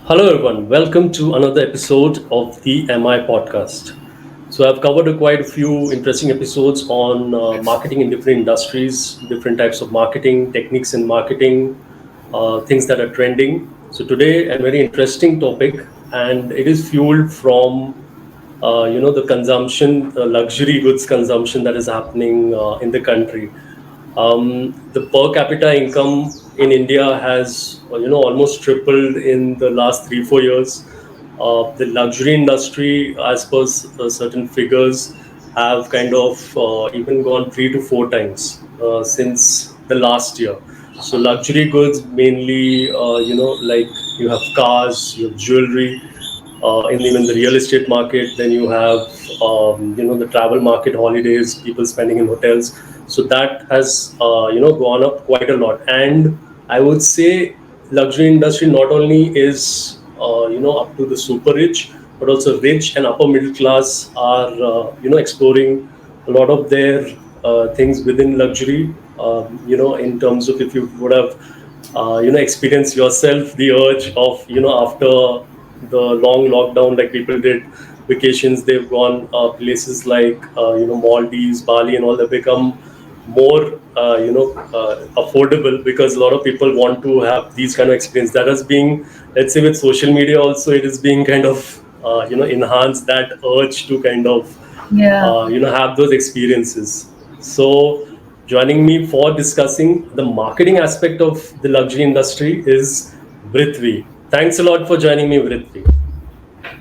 Hello, everyone. Welcome to another episode of the MI podcast. So, I've covered quite a few interesting episodes on marketing in different industries, different types of marketing, techniques in marketing, things that are trending. So, today, a very interesting topic, and it is fueled from the consumption, luxury goods consumption that is happening in the country. The per capita income in India has almost tripled in the last 3-4 years. The luxury industry, as per certain figures, have kind of even gone 3 to 4 times since the last year. So luxury goods mainly, like you have cars, you have jewelry, in even the real estate market. Then you have the travel market, holidays, people spending in hotels. So that has gone up quite a lot. And I would say luxury industry not only is up to the super rich, but also rich and upper middle class are exploring a lot of their things within luxury. In terms of, if you would have experience yourself the urge of after the long lockdown, like people did vacations, they've gone places like Maldives, Bali, and all that become more affordable because a lot of people want to have these kind of experience. That is being, let's say, with social media also, it is being kind of enhanced, that urge to kind of Yeah. have those experiences. So, joining me for discussing the marketing aspect of the luxury industry is Vritvi. Thanks a lot for joining me, Vritvi.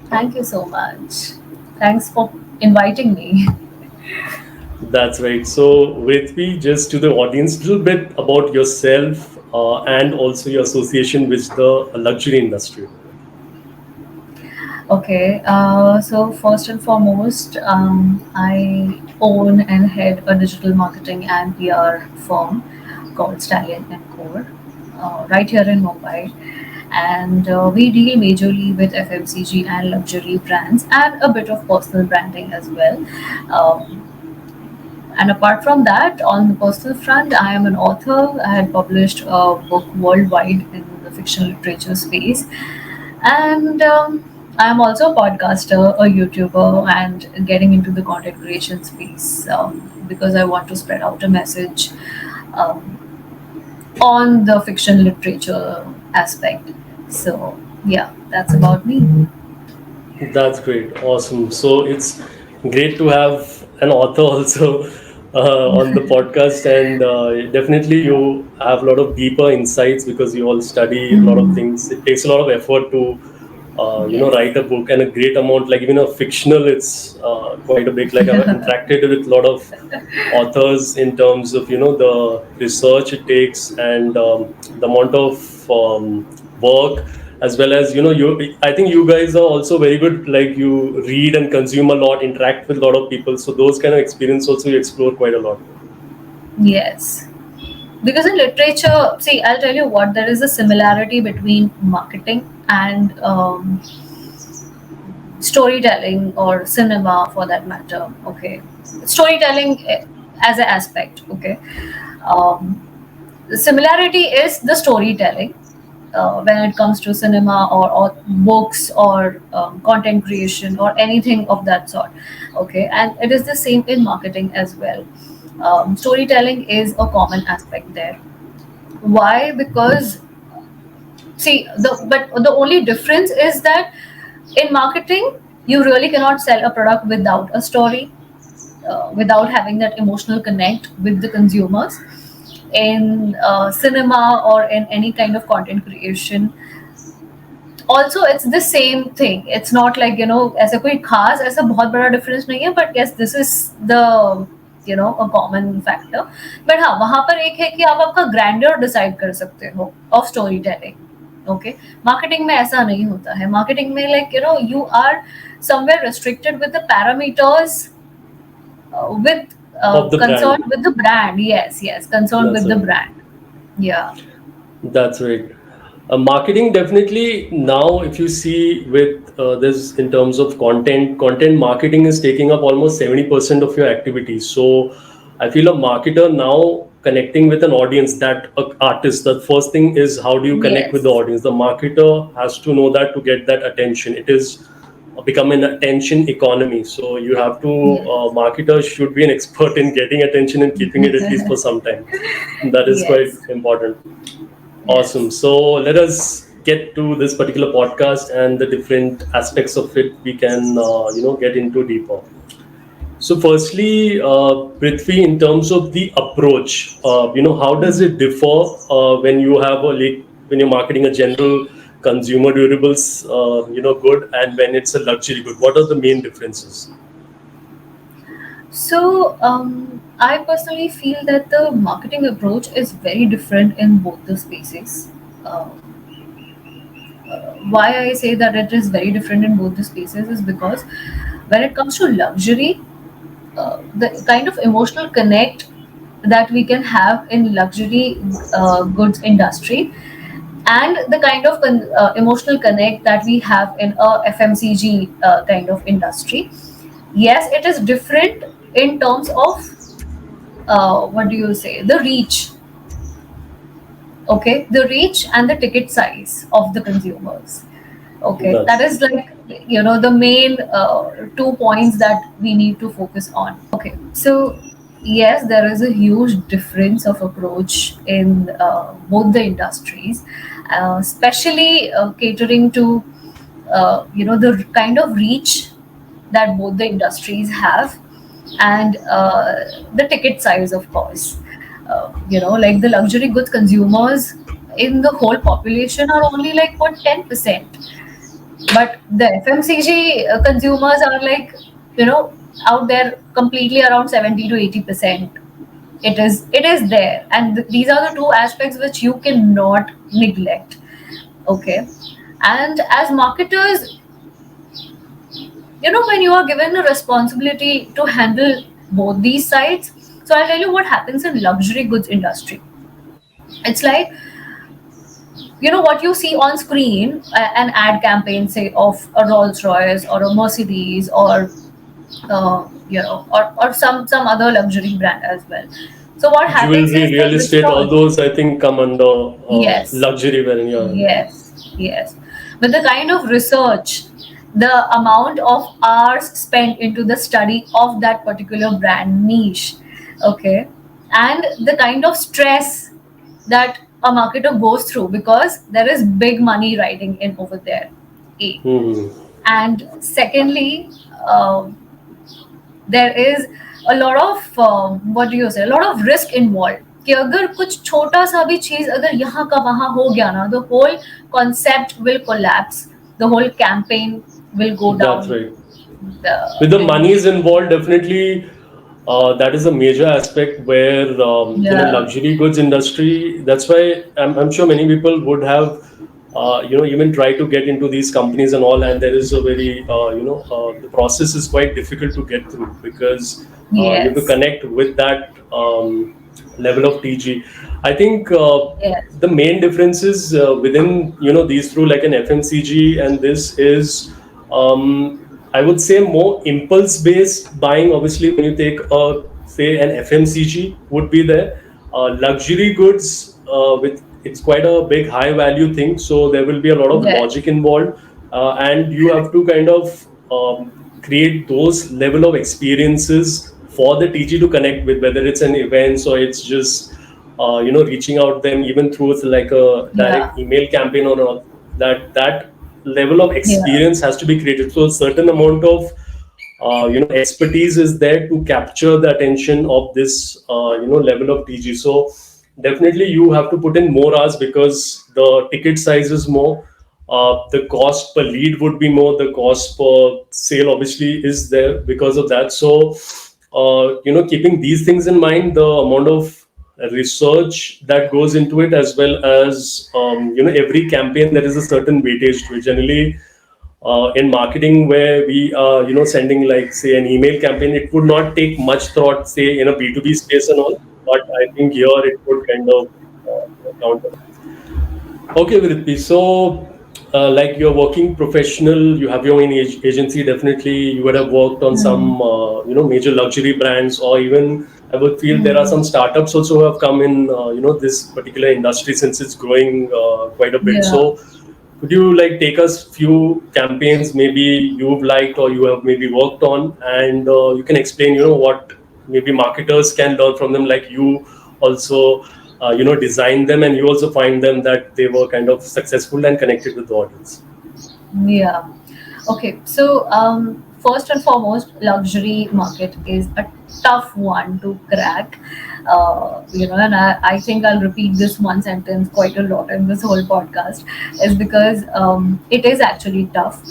Thank you so much. Thanks for inviting me. That's right. So, Vritvi, just to the audience, a little bit about yourself and also your association with the luxury industry. Okay. So first and foremost, I own and head a digital marketing and PR firm called Stallion and Core, right here in Mumbai. And we deal majorly with FMCG and luxury brands and a bit of personal branding as well. Um, And apart from that, on the personal front, I am an author. I had published a book worldwide in the fiction literature space. And I am also a podcaster, a YouTuber, and getting into the content creation space because I want to spread out a message um, on the fiction literature aspect. So, yeah, that's about me. That's great. Awesome. So it's great to have an author also on the podcast, and definitely you have a lot of deeper insights because you all study a lot of things. It takes a lot of effort to Yes. write a book, and a great amount, like even a fictional, it's quite a big. Like I've interacted with a lot of authors in terms of the research it takes, and the amount of work, as well as you, I think you guys are also very good, like you read and consume a lot, interact with a lot of people, so those kind of experience also you explore quite a lot. Yes. Because in literature, see, I'll tell you what, there is a similarity between marketing and storytelling or cinema for that matter. Okay. Storytelling as an aspect. Okay. Um, the similarity is the storytelling when it comes to cinema or books or content creation or anything of that sort. Okay. And it is the same in marketing as well. Storytelling is a common aspect there. Why? Because see, the only difference is that in marketing you really cannot sell a product without a story, without having that emotional connect with the consumers. In cinema or in any kind of content creation, also it's the same thing. It's not like ऐसा कोई खास ऐसा बहुत बड़ा difference नहीं है, but yes, this is the a common factor. But हाँ, वहाँ पर एक है कि आप आपका grandeur decide कर सकते हो of storytelling. Okay, marketing में ऐसा नहीं होता है. Marketing में like you are somewhere restricted with the parameters, with Of the concerned brand. with the brand. Yes, yes, concerned That's with the right. brand. Yeah. That's right. Marketing, definitely now, if you see with this in terms of content marketing is taking up almost 70% of your activities. So I feel a marketer now connecting with an audience, that artist, the first thing is how do you connect with the Yes. audience? The marketer has to know that to get that attention. It is become an attention economy. So you have to, Yes. marketers should be an expert in getting attention and keeping it at least for some time. That is quite Yes. important. Awesome. Yes. So let us get to this particular podcast and the different aspects of it we can, get into deeper. So, firstly, Prithvi, in terms of the approach, how does it differ when you have when you're marketing a general consumer durables, good, and when it's a luxury good? What are the main differences? So, I personally feel that the marketing approach is very different in both the spaces. Uh, why I say that it is very different in both the spaces is because when it comes to luxury, the kind of emotional connect that we can have in luxury goods industry and the kind of emotional connect that we have in a FMCG kind of industry, yes, it is different in terms of what do you say, the reach. Okay, the reach and the ticket size of the consumers. Okay, that That's is like, the main 2 points that we need to focus on. Okay, so yes, there is a huge difference of approach in both the industries, especially catering to the kind of reach that both the industries have, and the ticket size, of course. Like the luxury goods consumers in the whole population are only like what 10%, but the FMCG consumers are like, you know out there completely around 70 to 80%. It is there, and these are the two aspects which you cannot neglect. Okay, and as marketers, when you are given a responsibility to handle both these sides, so I'll tell you what happens in luxury goods industry. It's like, what you see on screen, an ad campaign, say, of a Rolls Royce or a Mercedes, or or some other luxury brand as well. So what happens jewelry, is the real estate, all research. those I think come under Yes. luxury. When you're Yes, yes. But the kind of research, the amount of hours spent into the study of that particular brand niche, okay, and the kind of stress that a marketer goes through, because there is big money riding in over there. A. hmm And secondly, there is a lot of what do you say, a lot of risk involved, कि अगर कुछ छोटा सा भी चीज अगर यहाँ का वहाँ हो गया ना, the whole concept will collapse, the whole campaign will go that's down right. the, With the in monies involved, definitely that is a major aspect where yeah. luxury goods industry. That's why I'm sure many people would have even try to get into these companies and all, and there is a very the process is quite difficult to get through because you have to Yes. connect with that level of TG. I think Yes. the main differences within these through like an FMCG and this is I would say more impulse based buying. Obviously, when you take say an FMCG would be there. Luxury goods with it's quite a big high value thing, so there will be a lot of Yes. logic involved, and you have to kind of create those level of experiences for the TG to connect with, whether it's an event or it's just reaching out them even through like a Yeah. direct email campaign or not. That level of Yeah. experience has to be created. So a certain amount of expertise is there to capture the attention of this level of TG. So definitely you have to put in more hours because the ticket size is more. The cost per lead would be more. The cost per sale obviously is there because of that. So keeping these things in mind, the amount of research that goes into it, as well as every campaign there is a certain weightage to it. Generally, in marketing, where we are sending like say an email campaign, it would not take much thought, say in a B2B space and all. But I think here it would kind of count. Okay, Vritvi. So like you're working professional, you have your own agency. Definitely, you would have worked on some major luxury brands, or even I would feel there are some startups also who have come in this particular industry since it's growing quite a bit. Yeah. So could you like take us few campaigns maybe you've liked or you have maybe worked on, and you can explain what maybe marketers can learn from them, like you also design them and you also find them that they were kind of successful and connected with the audience. Yeah. Okay. So, first and foremost, luxury market is a tough one to crack. And I think I'll repeat this one sentence quite a lot in this whole podcast, is because it is actually tough.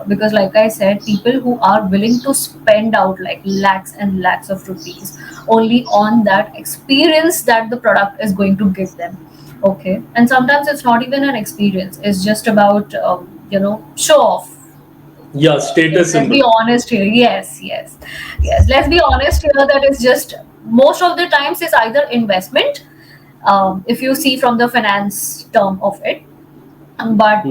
Because, like I said, people who are willing to spend out like lakhs and lakhs of rupees only on that experience that the product is going to give them. Okay, and sometimes it's not even an experience, it's just about show off. Yeah, Okay, status let's be symbol. honest here. Yes, yes, yes, let's be honest here, that is just most of the times is either investment, if you see from the finance term of it, but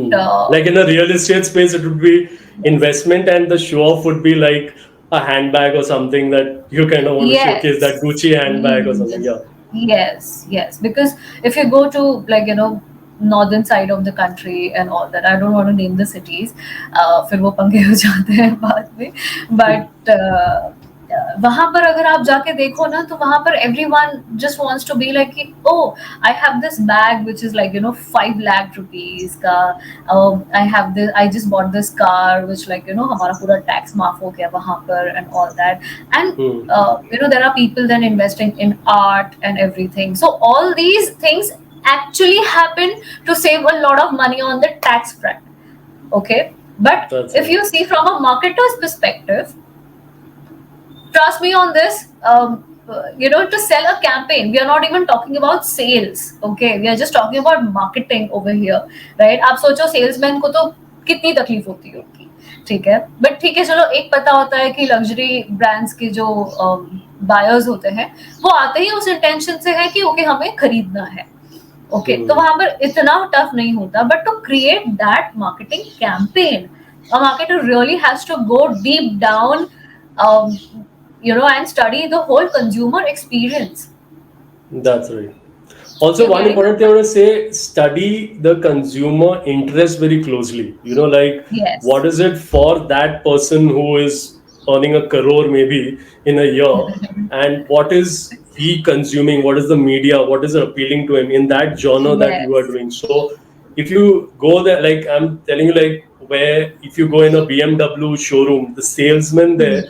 Like in a real estate space, it would be investment, and the show off would be like a handbag or something that you kind of want to showcase, that yes, Gucci handbag or something. yes, Yeah. yes, yes. Because if you go to, like, northern side of the country and all that, I don't want to name the cities, फिर वो पंगे हो जाते हैं बाद में, but वहां पर अगर आप जाके देखो ना, तो वहां पर everyone just wants to be like, oh, I have this bag which is like 5 lakh rupees का, I have this, I just bought this car which, like, हमारा पूरा tax माफ हो गया वहां पर and all that. And Hmm. there are people then investing in art and everything, so all these things actually happen to save a lot of money on the tax front. Okay, but That's if right. you see from a marketer's perspective, trust me on this, to sell a campaign, we are not even talking about sales. Okay, we are just talking about marketing over here, right? आप सोचो salesman को तो कितनी तकलीफ होती होगी, ठीक है, बट ठीक है, चलो एक पता होता है कि लग्जरी ब्रांड्स के जो बायर्स होते हैं, वो आते ही उस इंटेंशन से है कि ओके हमें खरीदना है. ओके, तो वहां पर इतना टफ नहीं होता, but to create that marketing campaign, a marketer really has to go deep down, um, and study the whole consumer experience. That's right. Also, You're one getting the important thing I point? want to say, study the consumer interest very closely. Like what Yes. is it for that person who is earning a crore maybe in a year, and what is he consuming? What is the media? What is appealing to him in that genre that you are Yes. doing? So, if you go there, like I'm telling you, like where if you go in a BMW showroom, the salesman there,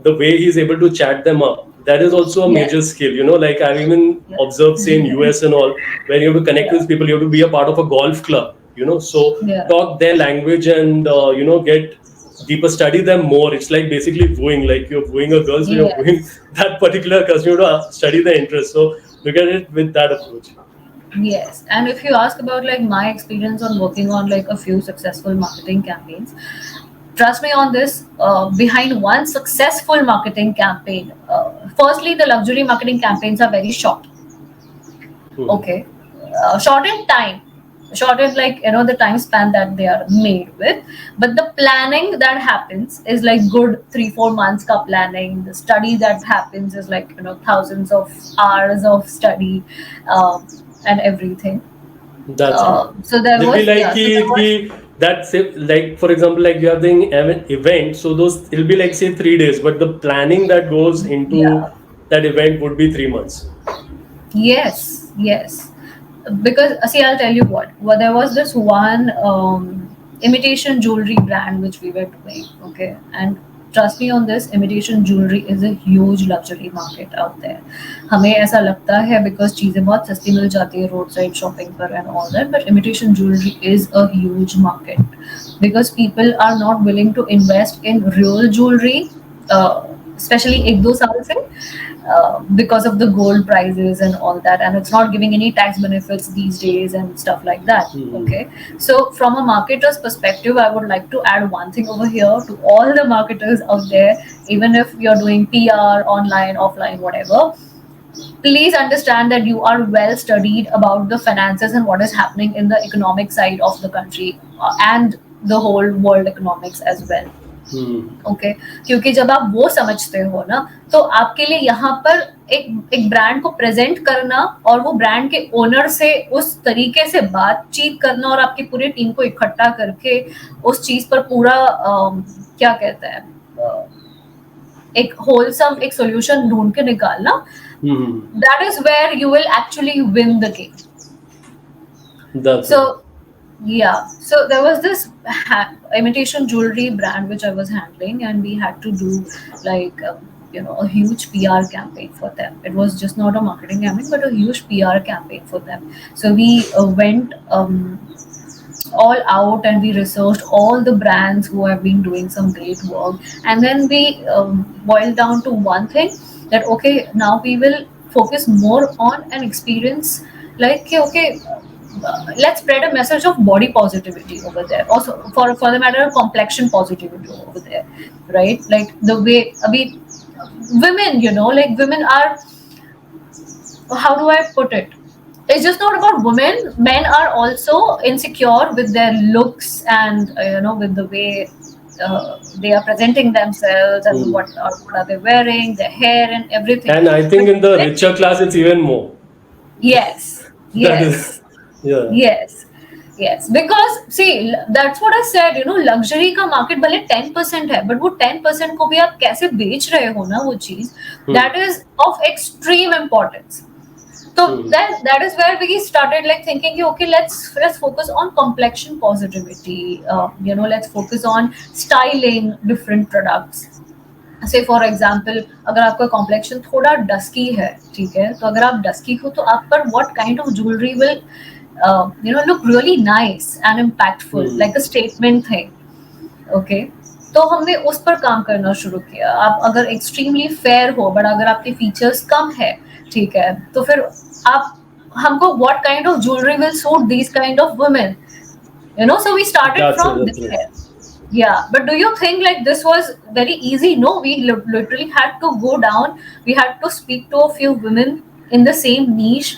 the way he's able to chat them up, that is also a major Yes. skill. Like I've even Yeah. observed, say in US and all, when you have to connect Yeah. with people, you have to be a part of a golf club. So Yeah. talk their language and get deeper, study them more. It's like basically wooing, like you're wooing a girl, so you're wooing Yes. that particular customer to study the interest. So look at it with that approach. Yes. And if you ask about like my experience on working on like a few successful marketing campaigns, trust me on this, behind one successful marketing campaign, firstly, the luxury marketing campaigns are very short. Hmm. Okay, short in time, short in, like, the time span that they are made with, but the planning that happens is like good 3-4 months ka planning. The study that happens is like thousands of hours of study, and everything. That's right. So there They'll be was, like yeah, so there was, that's it. Like for example, like you have the event, so those it'll be like say 3 days, but the planning that goes into yeah. that event would be 3 months. Yes, yes. Because see, I'll tell you what. Well, there was this one imitation jewelry brand which we were doing. Okay, and trust me on this, imitation jewelry is a huge luxury market out there. हमें ऐसा लगता है because चीजें बहुत सस्ती मिल जाती है roadside shopping पर and all that, but imitation jewelry is a huge market because people are not willing to invest in real jewelry, especially एक दो साल से, because of the gold prices and all that, and it's not giving any tax benefits these days and stuff like that. Hmm. Okay, so from a marketer's perspective, I would like to add one thing over here to all the marketers out there, even if you're doing PR online, offline, whatever. please understand that you are well studied about the finances and what is happening in the economic side of the country, and the whole world economics as well. Hmm. Okay क्योंकि जब आप वो समझते हो ना, तो आपके लिए यहाँ पर एक ब्रांड को प्रेजेंट करना और वो ब्रांड के ओनर से उस तरीके से बातचीत करना और आपकी पूरी टीम को इकट्ठा करके उस चीज पर पूरा क्या कहते हैं, एक होलसम एक सोल्यूशन ढूंढ के निकालना, Hmm. that is where you will actually win the game. That's So right. yeah, so there was this imitation jewelry brand which I was handling, and we had to do like a huge PR campaign for them. It was just not a marketing campaign but a huge PR campaign for them. So we went all out and we researched all the brands who have been doing some great work, and then we boiled down to one thing, that okay, now we will focus more on an experience, like okay, let's spread a message of body positivity over there, also for the matter of complexion positivity over there, right? Like the way women, like women are, how do I put it, it's just not about women. Men are also insecure with their looks and with the way they are presenting themselves, and Hmm. what are they wearing, their hair and everything. And I But think in the richer class, it's even more. yes, That is, yes, yeah. yes, yes. Because see, that's what I said. Luxury का market भले 10% है, but वो 10% को भी आप कैसे बेच रहे हो ना वो चीज, Hmm. that is of extreme importance. So Hmm. then that is where we started like thinking कि, okay, let's focus on complexion positivity. Let's focus on styling different products. से फॉर एग्जाम्पल अगर आपका कॉम्प्लेक्शन थोड़ा dusky है, ठीक है, तो अगर आप डस्की हो तो आप पर what kind of jewellery will look really nice and impactful, Hmm. Like a statement thing, okay. तो हमने उस पर काम करना शुरू किया. आप अगर एक्सट्रीमली फेयर हो बट अगर आपके फीचर्स कम है, ठीक है, तो फिर आप हमको what kind of jewellery will suit these kind of women, so we started That's it. from That's there. right. Yeah, but do you think like this was very easy? No, we literally had to go down. We had to speak to a few women in the same niche.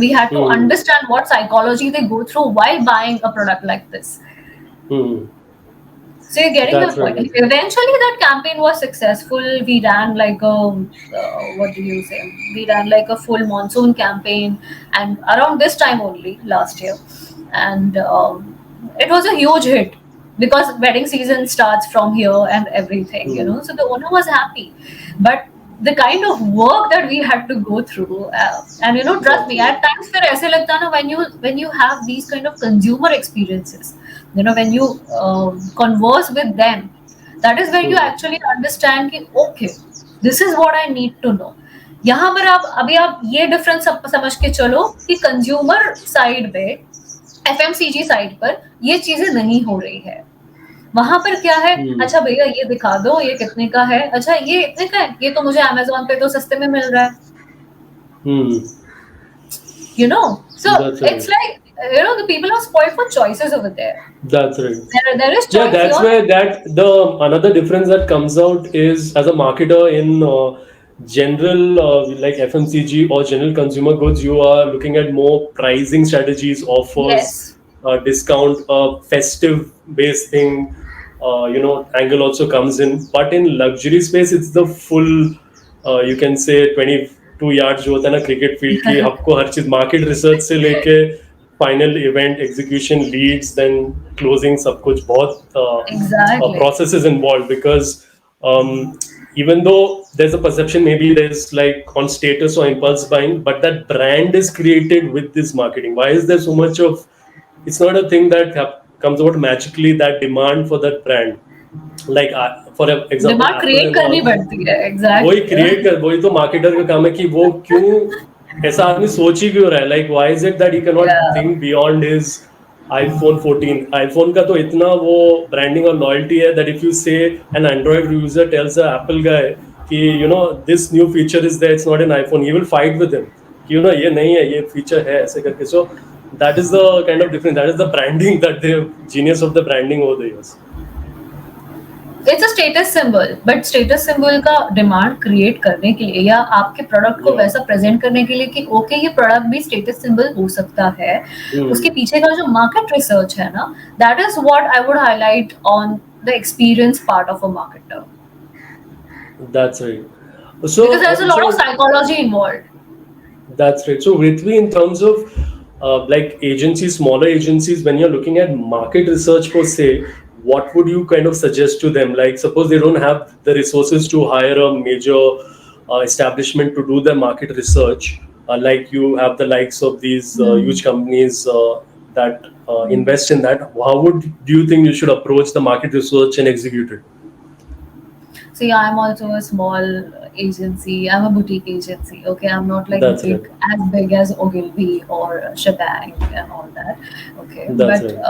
We had to Hmm. understand what psychology they go through while buying a product like this. Hmm. So you're getting my That's right. point. That's right. Eventually, that campaign was successful. We ran like a what do you say? We ran like a full monsoon campaign, and around this time only last year, and it was a huge hit because wedding season starts from here and everything. Hmm. So the owner was happy, but the kind of work that we had to go through, and trust That's me, right. at times फिर ऐसे लगता है ना, when you have these kind of consumer experiences, when you converse with them, that is where you Hmm. actually understand कि okay, this is what I need to know. यहाँ पर आप ये डिफरेंस समझ के चलो कि कंज्यूमर साइड पे, एफएमसीजी साइड पर ये चीजें नहीं हो रही है. वहां पर क्या है, Hmm. अच्छा भैया ये दिखा दो, ये कितने का है, अच्छा ये इतने का है, ये तो मुझे अमेजोन पे तो सस्ते में मिल रहा है. Hmm. So That's it's right. like the people are spoiled for choices over there. That's right. There is Yeah, choice that's here. where that the another difference that comes out is as a marketer in general, like FMCG or general consumer goods, you are looking at more pricing strategies, offers, Yes. discount, festive based thing, angle also comes in. But in luxury space, it's the full, you can say 22 yards जो होता है ना cricket field की, आपको हर चीज market research से लेके final event execution leads then closing सब कुछ बहुत Exactly. processes involved because um, even though there's a perception maybe there's like on status or impulse buying, but that brand is created with this marketing. Why is there so much of, it's not a thing that comes out magically, that demand for that brand, like for example demand Apple create and करनी all. पड़ती है. वही exactly. Create कर, वही तो marketer का काम है कि वो क्यों ऐसा आदमी सोच ही क्यों रहा है, like why is it that he can not या think beyond his iPhone 14. IPhone का तो इतना वो ब्रांडिंग और लॉयल्टी है that if you say an Android user tells a Apple guy कि this new feature is there, it's not an iPhone, he will fight with him कि ये नहीं है, ये फीचर है ऐसे करके. So that is the kind of difference, that is the branding, that the genius of the branding over the years. It's a status symbol, but status symbol का demand create करने के लिए या आपके प्रोडक्ट को Yeah. वैसा present करने के लिए कि ओके ये प्रोडक्ट भी स्टेटस सिंबल हो सकता है, उसके Hmm. पीछे का जो मार्केट रिसर्च है ना, that is what I would highlight on the experience part of a marketer, That's right. because So, there's a lot of psychology involved. that's right. So, Vritvi, in terms of like agencies, smaller agencies, when you're looking at market research per se, what would you kind of suggest to them? Like, suppose they don't have the resources to hire a major establishment to do their market research, like you have the likes of these huge companies that invest in that. How would do you think you should approach the market research and execute it? See, I'm also a small agency. I'm a boutique agency. Okay, I'm not like That's right. big as Ogilvy or Shebang and all that. Okay, That's but right.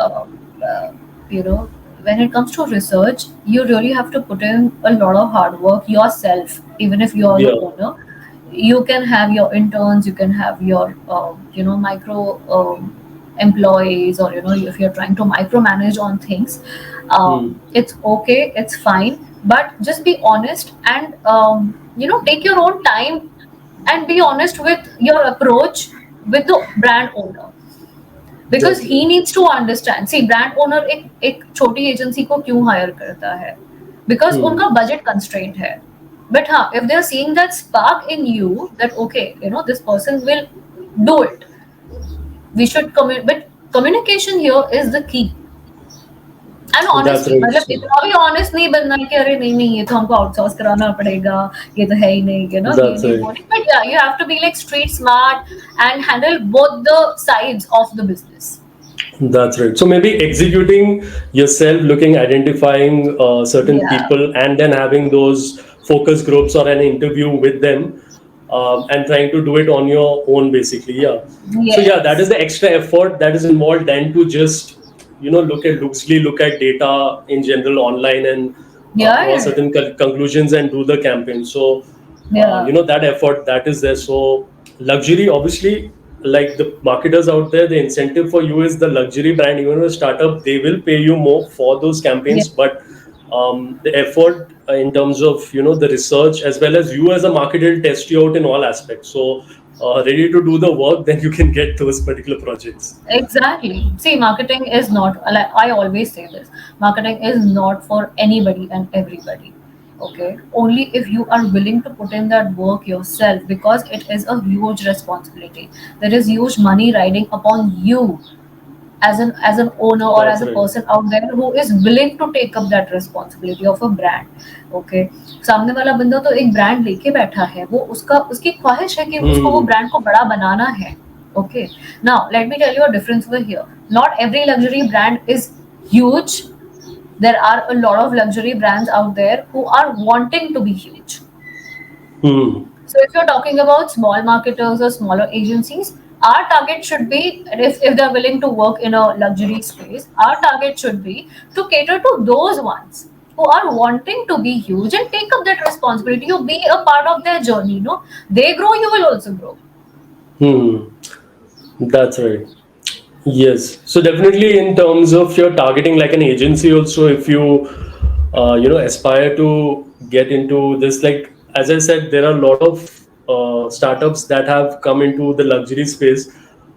uh, you know, when it comes to research, you really have to put in a lot of hard work yourself. Even if you're the Yeah. owner, you can have your interns, you can have your micro employees, or if you're trying to micromanage on things, Hmm. it's okay, it's fine, but just be honest and take your own time and be honest with your approach with the brand owner, because That's right. he needs to understand. See, brand owner एक छोटी agency को क्यों higher करता है? Because Hmm. उनका budget constraint है. But हाँ, if they're seeing that spark in you, that okay, this person will do it, we should communicate. But communication here is the key. And That's honesty, right. मतलब इतना भी honest नहीं बनना है कि अरे नहीं नहीं ये तो हमको आउटसोर्स कराना पड़ेगा, ये तो है ही नहीं, ये That's नहीं right. वो नहीं, but yeah you have to be like street smart and handle both the sides of the business. That's right. So maybe executing yourself, looking, identifying certain Yeah. people, and then having those focus groups or an interview with them, and trying to do it on your own, basically. Yeah. So yeah, that is Yes. the extra effort that is involved. Then to just look at data in general online and Yeah, draw yeah, yeah. certain conclusions and do the campaign. So Yeah. that effort that is there. So luxury, obviously, like the marketers out there, the incentive for you is the luxury brand. Even a startup, they will pay you more for those Yeah. campaigns, but the effort in terms of the research, as well as you as a marketer, will test you out in all aspects. So ready to do the work, then you can get those particular projects. Exactly. See, marketing is not, like I always say this, marketing is not for anybody and everybody. Okay. Only if you are willing to put in that work yourself, because it is a huge responsibility. There is huge money riding upon you as an owner or That's as a right. person out there who is willing to take up that responsibility of a brand. Okay. सामने वाला बंदा तो एक brand लेके बैठा है, वो उसकी ख्वाहिश है कि उसको वो Hmm. ब्रांड को बड़ा बनाना है. Okay. Now let me tell you a difference over here. Not every luxury brand is huge. There are a lot of luxury brands out there who are wanting to be huge. Hmm. So if you're talking about small marketers or smaller agencies, our target should be, if they're willing to work in a luxury space, our target should be to cater to those ones who are wanting to be huge and take up that responsibility. You be a part of their journey, no? They grow, you will also grow. Hmm. That's right. Yes. So definitely in terms of your targeting like an agency also, if you aspire to get into this, like as I said, there are a lot of startups that have come into the luxury space.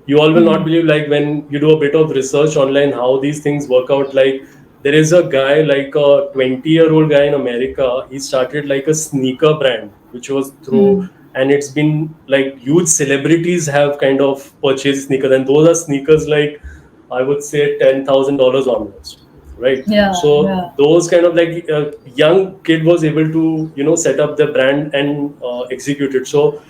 You all will not believe, like when you do a bit of research online how these things work out. Like there is a guy, like a 20-year-old guy in America. He started like a sneaker brand, which was through, and it's been like huge celebrities have kind of purchased sneakers, and those are sneakers like I would say $10,000 onwards, right? Yeah, So yeah. those kind of like young kid was able to set up the brand and execute it. So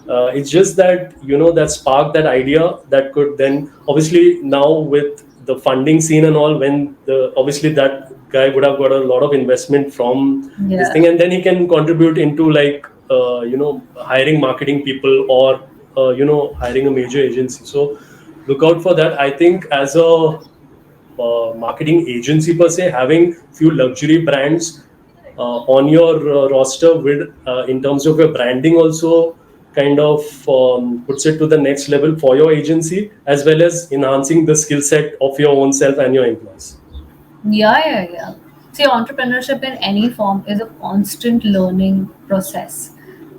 it's just that that spark, that idea that could then obviously now with the funding scene and all, when the obviously that guy would have got a lot of investment from this Yeah. thing, and then he can contribute into like hiring marketing people or hiring a major agency. So look out for that. I think as a marketing agency per se, having few luxury brands on your roster with in terms of your branding also kind of puts it to the next level for your agency, as well as enhancing the skill set of your own self and your employees. Yeah, yeah, yeah. See, entrepreneurship in any form is a constant learning process.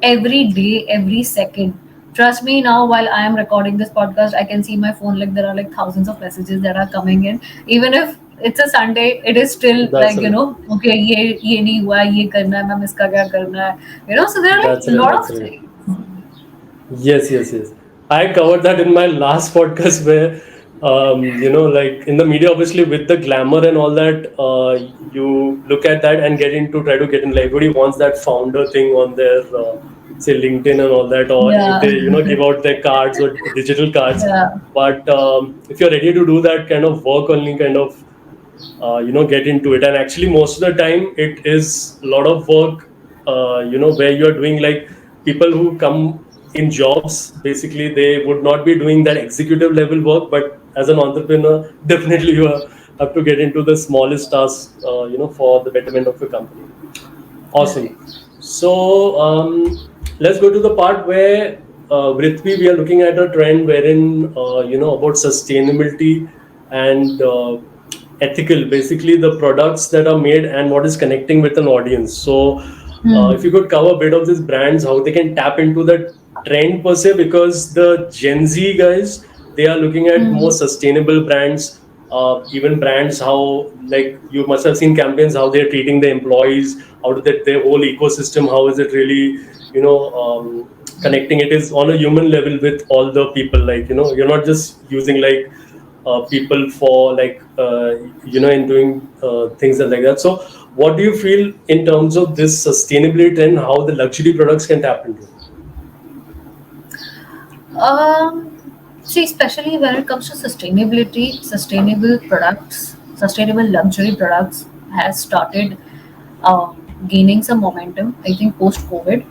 Every day, every second. Trust me, now while I am recording this podcast, I can see my phone like there are like thousands of messages that are coming in. Even if it's a Sunday, it is still That's like, right. okay, ye nahi hua, ye karna hai, main iska kya karna hai. So there are like That's a right. lot That's of right. things. Yes, yes, yes. I covered that in my last podcast where, like in the media, obviously with the glamour and all that, you look at that and try to get in. Like everybody wants that founder thing on their, say, LinkedIn and all that, or if Yeah, they, give out their cards or digital cards. yeah, But if you're ready to do that kind of work, only kind of get into it, and actually most of the time it is a lot of work, where you're doing like people who come in jobs, basically they would not be doing that executive level work, but as an entrepreneur definitely have to get into the smallest tasks, for the betterment of your company. Awesome. right. So let's go to the part where, Vritvi, we are looking at a trend wherein, about sustainability and ethical, basically the products that are made and what is connecting with an audience. So if Hmm. you could cover a bit of these brands, how they can tap into the trend per se, because the Gen Z guys, they are looking at more Hmm. sustainable brands, even brands how, like you must have seen campaigns how they're treating the employees, how do they, their whole ecosystem, how is it really, connecting it is on a human level with all the people, like you're not just using like people for like in doing things and like that. So what do you feel in terms of this sustainability and how the luxury products can tap into it? See, especially when it comes to sustainability, sustainable products, sustainable luxury products has started gaining some momentum. I think post COVID,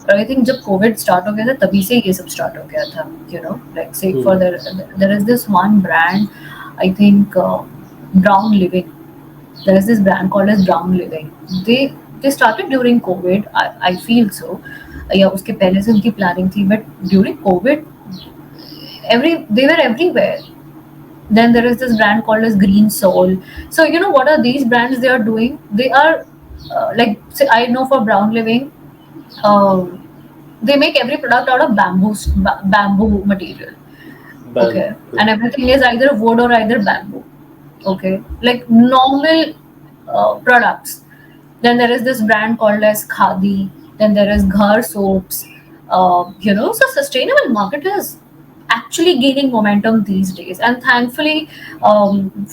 और I think जब COVID start हो गया था तभी से ये सब start हो गया था. Like say for Hmm. there is this one brand, I think Brown Living. There is this brand called as Brown Living. They started during COVID. I feel so. या उसके पहले से उनकी planning थी, but during COVID they were everywhere. Then there is this brand called as Green Soul. So what are these brands they are doing? They are like say, I know for Brown Living, um, they make every product out of bamboo material. Okay, and Bam. everything is either wood or either bamboo. Okay, like normal products. Then there is this brand called as Khadi. Then there is Ghar soaps. So sustainable market is actually gaining momentum these days. And thankfully,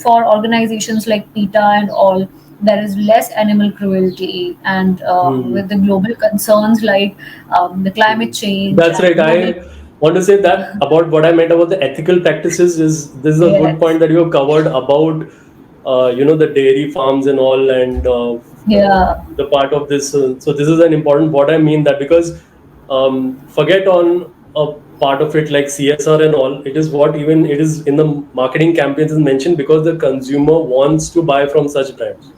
for organizations like PETA and all, there is less animal cruelty. And Hmm. with the global concerns like the climate change That's and right. global, I want to say that about what I meant about the ethical practices is this is a good point yes, that you have covered about the dairy farms and all, and yeah, the part of this. So this is an important what I mean that, because forget on a part of it like CSR and all, it is what even it is in the marketing campaigns is mentioned because the consumer wants to buy from such brands.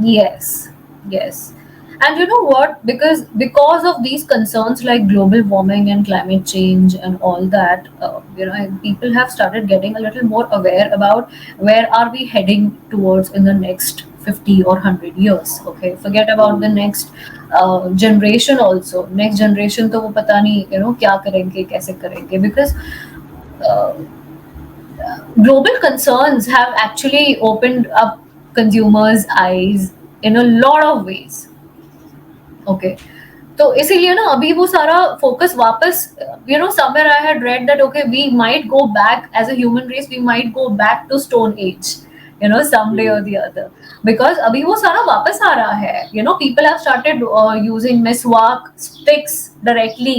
yes, yes. And you know what? Because of these concerns like global warming and climate change and all that, and people have started getting a little more aware about where are we heading towards in the next 50 or 100 years. Okay, forget about the Hmm. next generation also. Next generation, तो वो पता नहीं क्या करेंगे कैसे करेंगे because uh, global concerns have actually opened up consumers' eyes in a lot of ways. Okay. तो इसीलिए ना अभी वो सारा फोकस वापस somewhere I had read that okay we might go back as a human race we might go back to stone age someday or Hmm. the other because अभी वो सारा वापस आ रहा है people have started using miswak sticks directly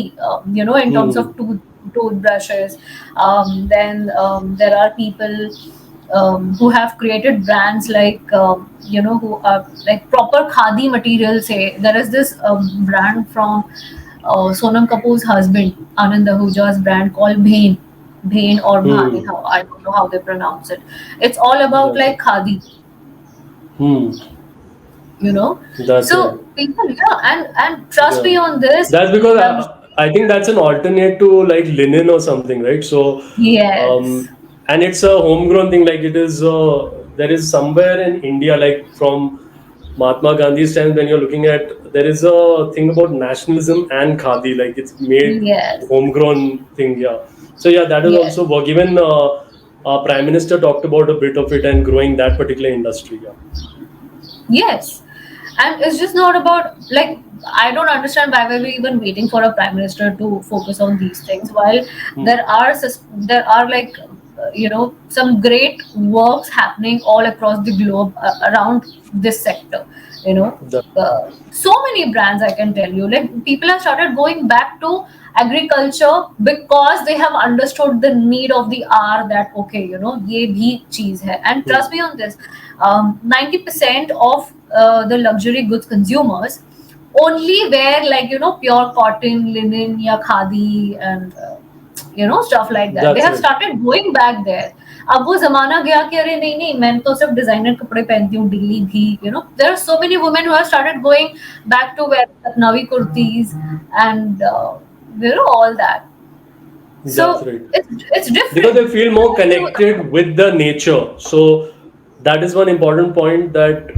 in terms of Hmm. toothbrushes. Then there are people who have created brands like who are like proper khadi materials. Say there is this brand from Sonam Kapoor's husband Anand Ahuja's brand called Bhain or Bhane, Hmm. how I don't know how they pronounce it. It's all about That's like right. khadi, Hmm. you know. That's right. So people, yeah, and trust Yeah, me on this. that's because Lux- I think that's an alternate to like linen or something, right? So, yes, and it's a homegrown thing. Like it is, there is somewhere in India, like from, Mahatma Gandhi's time, when you're looking at, there is a thing about nationalism and khadi, like it's made Yes. homegrown thing. Yeah. So yeah, that is Yes. also work. Even our prime minister talked about a bit of it and growing that particular industry. Yeah. Yes. And it's just not about, like, I don't understand why were we even waiting for a prime minister to focus on these things, while Hmm. there are like some great works happening all across the globe around this sector. You know, That, so many brands, I can tell you, like people have started going back to agriculture because they have understood the need of the hour, that okay, ye bhi cheez hai. And hmm. trust me on this, 90% of the luxury goods consumers only wear, like, pure cotton, linen, ya khadi, and stuff like that. They That's have right. started going back there. अब वो जमाना गया कि अरे नहीं नहीं, मैं तो सिर्फ डिजाइनर कपड़े पहनती हूँ, दिल्ली भी, there are so many women who have started going back to wear Lucknowi kurtis and all that. That's So right. it's Because different. they feel more connected with the nature. So that is one important point, that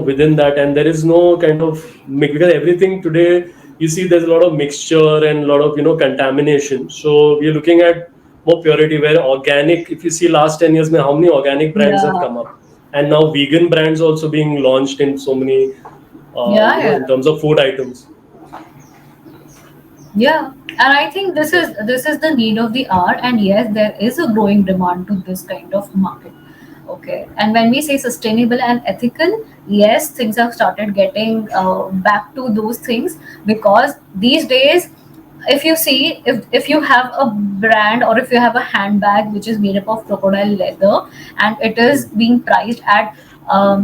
within that, and there is no kind of mix, because everything today, you see there's a lot of mixture and a lot of contamination. So we are looking at more purity, where organic, if you see last 10 years, how many organic brands have Yeah, come up, and now vegan brands also being launched in so many yeah, in yeah. terms of food items. Yeah, and I think this That, is this is the need of the hour, and yes, there is a growing demand to this kind of market. Okay, and when we say sustainable and ethical, yes, things have started getting back to those things, because these days, if you see, if you have a brand, or if you have a handbag which is made up of crocodile leather, and it is hmm, being priced at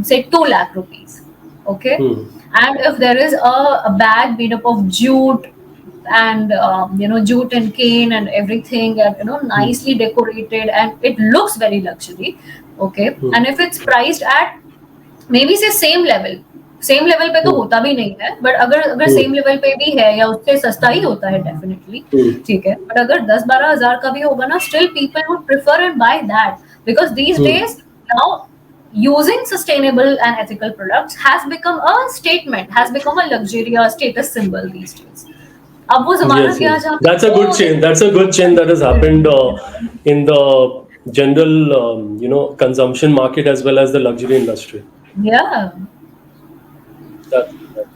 say 2 lakh rupees, okay, hmm, and if there is a bag made up of jute, and jute and cane and everything, and hmm, nicely decorated, and it looks very luxury, okay, hmm, and if it's priced at maybe say same level पे तो hmm, होता भी नहीं है, but अगर अगर hmm, same level पे भी है या उससे सस्ता ही होता है डेफिनेटली, hmm, ठीक है, बट अगर 10-12 हजार का भी होगा ना, still people would prefer and by that, because these hmm. Days now using sustainable and ethical products has become a statement, has become a luxury or status symbol these days. अब वो जमाना Yes, गया yes. जहाँ पे That's a good change. That's a good change that has happened in the general, consumption market as well as the luxury industry. या That,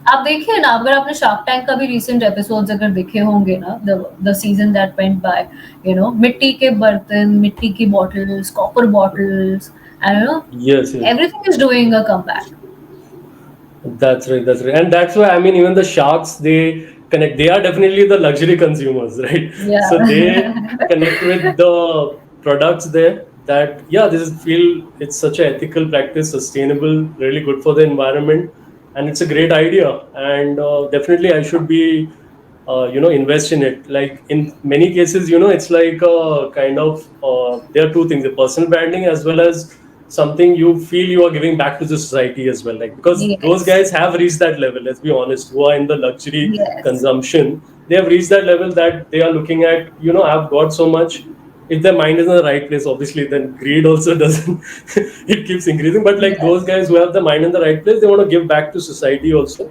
आप देखिए ना, अगर आपने शार्क टैंक का भी रिसेंट एपिसोड्स अगर देखे होंगे ना, the season that went by, मिट्टी के बर्तन, मिट्टी की bottles, copper bottles, and yes, yes. Everything is doing a comeback. That's right. That's right. And that's why, I mean, even the sharks, they connect. They are definitely the luxury consumers, right? या So they connect with the products there. That, yeah, this is feel it's such an ethical practice, sustainable, really good for the environment, and it's a great idea. And definitely, I should be, invest in it. Like in many cases, it's like a kind of there are two things: the personal branding as well as something you feel you are giving back to the society as well, like, because those yes guys have reached that level, let's be honest, who are in the luxury yes consumption. They have reached that level that they are looking at, I've got so much. If their mind is in the right place, obviously, then greed also doesn't it keeps increasing. But like those yes guys who have the mind in the right place, they want to give back to society also.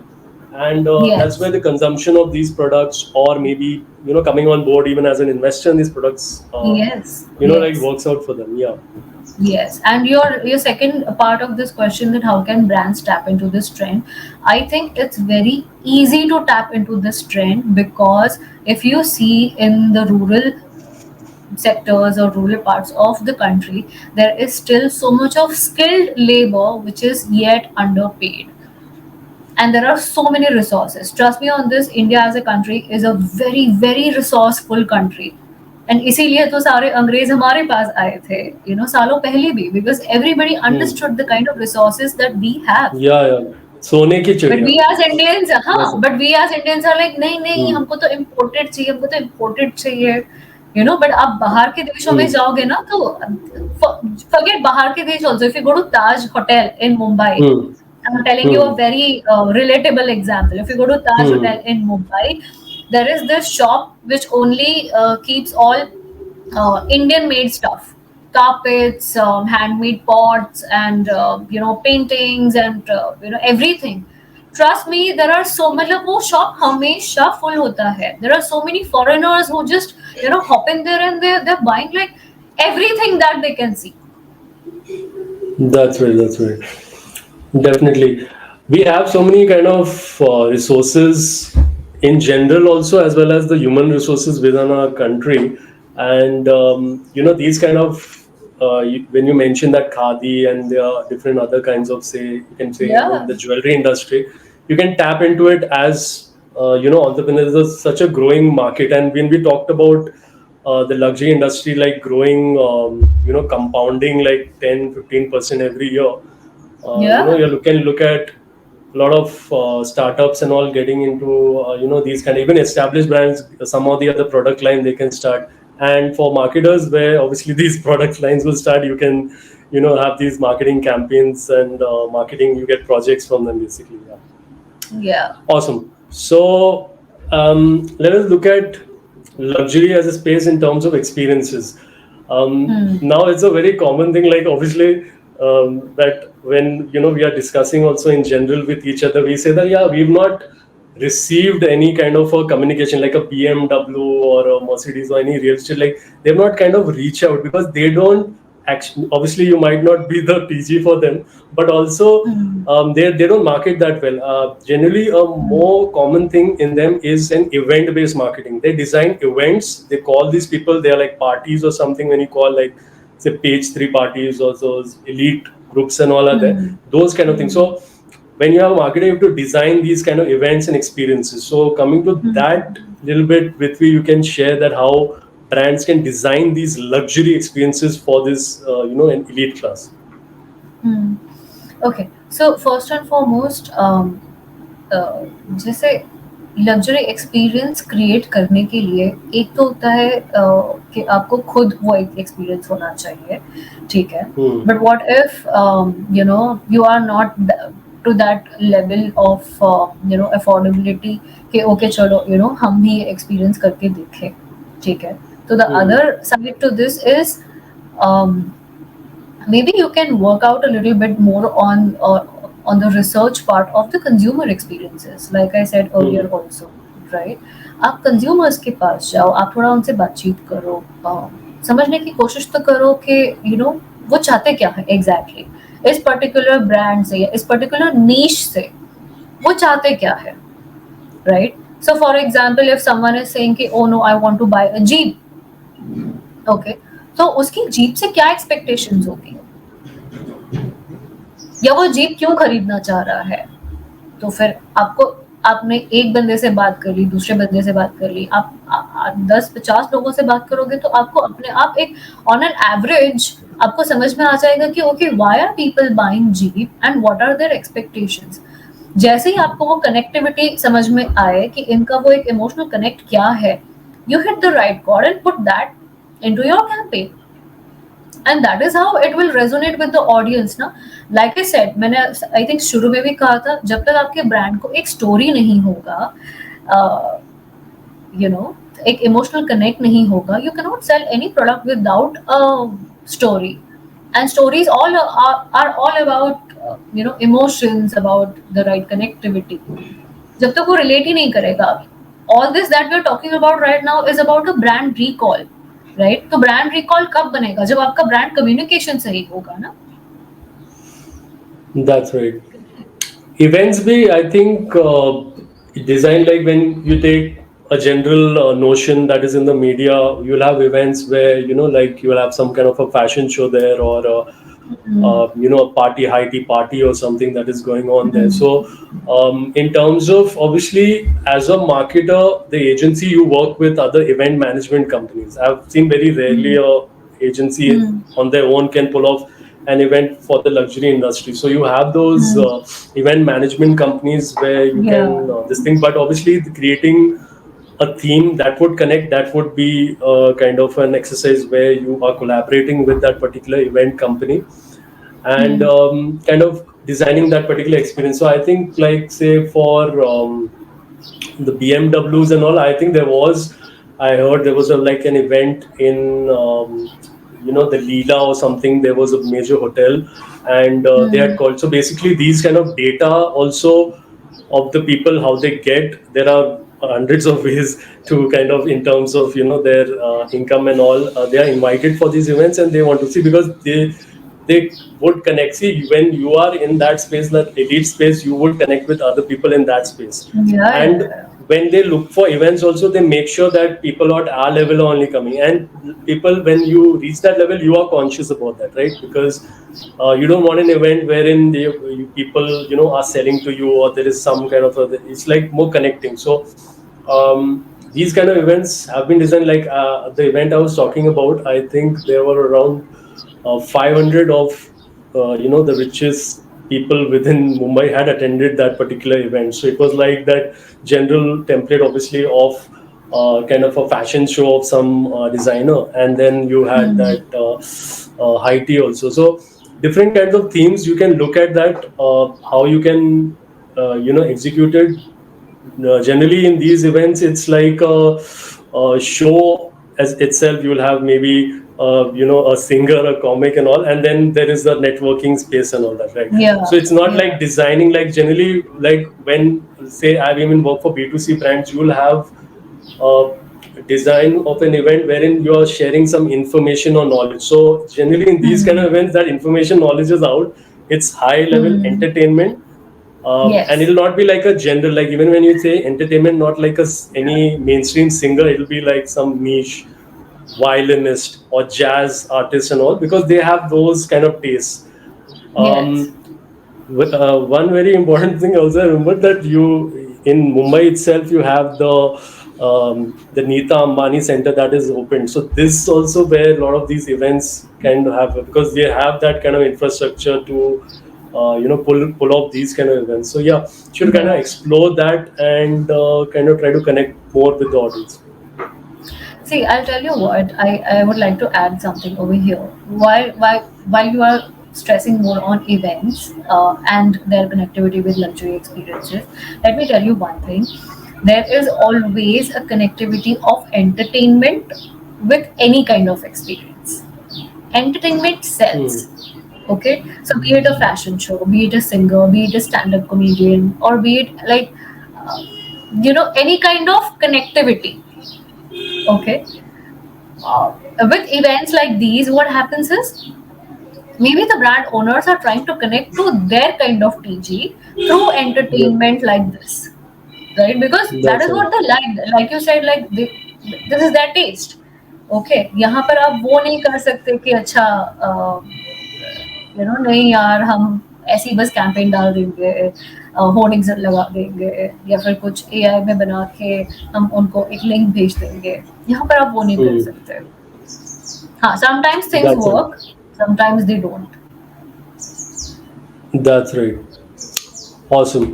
And that's where yes the consumption of these products, or maybe coming on board even as an investor in these products, yes like yes works out for them. Yeah. Yes, and your second part of this question, that how can brands tap into this trend? I think it's very easy to tap into this trend, because if you see in the rural sectors or rural parts of the country, there is still so much of skilled labor which is yet underpaid, and there are so many resources. Trust me on this, India as a country is a very very resourceful country, and इसीलिए तो सारे अंग्रेज हमारे पास आए थे, सालों पहले भी, because everybody Hmm. Understood the kind of resources that we have. Yeah, yeah. सोने की बट चिड़िया. We as Indians, Yes. हाँ, but we as Indians are like नहीं नहीं, Hmm. हमको तो इम्पोर्टेड चाहिए, हमको तो इम्पोर्टेड चाहिए, बट आप बाहर के देशों में Hmm. जाओगे ना, तो फॉरगेट बाहर के देश also, if you go to Taj hotel in Mumbai, Hmm. I'm telling you a Hmm. very relatable example. If you go to Taj Hmm. Hotel in Mumbai, there is this shop which only keeps all Indian made stuff. carpets, handmade pots, and paintings, and everything. Trust me, there are so many. वो shop हमेशा full होता है. There are so many foreigners who just hop in there, and they're buying like everything that they can see. That's right. That's right. Definitely. We have so many kind of resources in general also, as well as the human resources within our country. And, these kind of, when you mention that khadi and there are different other kinds of, say, you can say even Yeah. the jewelry industry, you can tap into it as, entrepreneurs. Is such a growing market. And when we talked about the luxury industry, like growing, compounding like 10-15% every year, Yeah. you can look at a lot of startups and all getting into these kind of even established brands. Some of the other product line they can start, and for marketers where obviously these product lines will start, you can have these marketing campaigns and marketing, you get projects from them basically. Yeah. Yeah. Awesome. So let us look at luxury as a space in terms of experiences. Now it's a very common thing. Like obviously, that when we are discussing also in general with each other, we say that yeah, we've not received any kind of a communication like a BMW or a Mercedes or any real estate. Like they've not kind of reach out because they don't actually. Obviously, you might not be the TG for them, but also they don't market that well. Generally, a more common thing in them is an event-based marketing. They design events. They call these people. They are like parties or something. When you call like say page three parties or those elite groups and all are there. Those kind of things. So when you have marketing, you have to design these kind of events and experiences. So coming to that little bit, Vritvi, you can share that how brands can design these luxury experiences for this, an elite class. Hmm. Okay, so first and foremost, जैसे luxury experience create करने के लिए एक तो होता है कि आपको खुद वो एक एक्सपीरियंस होना चाहिए, ठीक है, but what if you are not to that level of affordability कि ओके चलो हम भी ये एक्सपीरियंस करके देखें, ठीक है. तो the other side to this is maybe you can work out a little bit more on the research part of the consumer experiences, like I said earlier also, right? आप consumers के पास जाओ, आप थोड़ा उनसे बातचीत करो, समझने की कोशिश तो करो कि वो चाहते क्या है exactly, इस particular brand से या इस particular niche से वो चाहते क्या है, right? So for example, if someone is saying कि oh no I want to buy a jeep, okay, तो उसकी जीप से क्या एक्सपेक्टेशंस होगी, या वो जीप क्यों खरीदना चाह रहा है. तो फिर आपने एक बंदे से बात कर ली, दूसरे बंदे से बात कर ली, आप 10-50 लोगों से बात करोगे तो आपको अपने आप एक ऑन एन एवरेज आपको समझ में आ जाएगा कि okay why are people buying Jeep and what are their expectations. जैसे ही आपको वो कनेक्टिविटी समझ में आए कि इनका वो एक इमोशनल कनेक्ट क्या है, you hit the right chord and put that into your campaign, and that is how it will resonate with the audience ना. Like I said, मैंने I think शुरू में भी कहा था, जब तक आपके ब्रांड को एक स्टोरी नहीं होगा, एक इमोशनल कनेक्ट नहीं होगा, you cannot sell any product without a story, and stories are all about emotions, about the right connectivity. जब तक वो relate ही नहीं करेगा, all this that we are talking about right now is about a brand recall. Right, तो brand recall कब बनेगा, जब आपका ब्रांड कम्युनिकेशन सही होगा ना. That's right. Events be, I think, designed like when you take a general notion that is in the media, you'll have events where like you'll have some kind of a fashion show there, or a party, high tea party or something that is going on there. So in terms of obviously as a marketer, the agency you work with other event management companies. I've seen very rarely a agency on their own can pull off an event for the luxury industry. So you have those event management companies where you can this thing, but obviously creating a theme that would connect, that would be kind of an exercise where you are collaborating with that particular event company and kind of designing that particular experience. So I think like say for the BMWs and all, I think I heard there was like an event in the Leela or something. There was a major hotel, and they had Hmm. called. So basically, these kind of data also of the people, how they get. There are hundreds of ways to kind of, in terms of their income and all. They are invited for these events, and they want to see, because they would connect. See, when you are in that space, that elite space, you would connect with other people in that space. Yeah, And yeah, when they look for events also, they make sure that people at our level are only coming. And people, when you reach that level, you are conscious about that, right? Because you don't want an event wherein people are selling to you, or there is some kind of it's like more connecting. So these kind of events have been designed, like the event I was talking about. I think there were around 500 of the richest people within Mumbai had attended that particular event. So it was like that general template, obviously, of kind of a fashion show of some designer, and then you yeah. had Hmm. that high tea also. So different kinds of themes, you can look at that, how you can execute it. Generally in these events, it's like a show as itself. You'll have maybe a singer, a comic and all, and then there is the networking space and all that, right? Yeah, So it's not like yeah. designing, like generally, like when, say, I've even worked for B2C brands, you'll have uh, design of an event wherein you are sharing some information or knowledge. So generally in these kind Hmm. of events, that information knowledge is out. It's high level Hmm. entertainment, and Yes. it'll not be like a general, like even when you say entertainment, not like any mainstream singer. It'll be like some niche violinist or jazz artist and all, because they have those kind of tastes. Yes. um, One very important thing also, I remember that you, in Mumbai itself, you have the Nita Ambani Center that is open. So this also where a lot of these events kind of have, because they have that kind of infrastructure to pull off these kind of events. So yeah, should kind of Yeah. explore that, and kind of try to connect more with the audience. See, I'll tell you what, I would like to add something over here. While you are stressing more on events and their connectivity with luxury experiences, let me tell you one thing. There is always a connectivity of entertainment with any kind of experience. Entertainment Hmm. sells. Okay, so be it a fashion show, be it a singer, be it a stand-up comedian, or be it like any kind of connectivity. Okay, with events like these, what happens is maybe the brand owners are trying to connect to their kind of TG through Yeah, entertainment like this, right? Because that that's is right. what they like you said, like this is their taste. Okay, यहाँ पर आप वो नहीं कर सकते कि अच्छा नहीं यार, हम ऐसे ही बस कैंपेन डाल देंगे, होर्डिंग्स लगा देंगे, या फिर कुछ एआई में बना के हम उनको एक लिंक भेज देंगे। यहाँ पर आप वो नहीं कर Hmm. सकते। हाँ, sometimes things That's right. work, sometimes they don't. That's right. Awesome.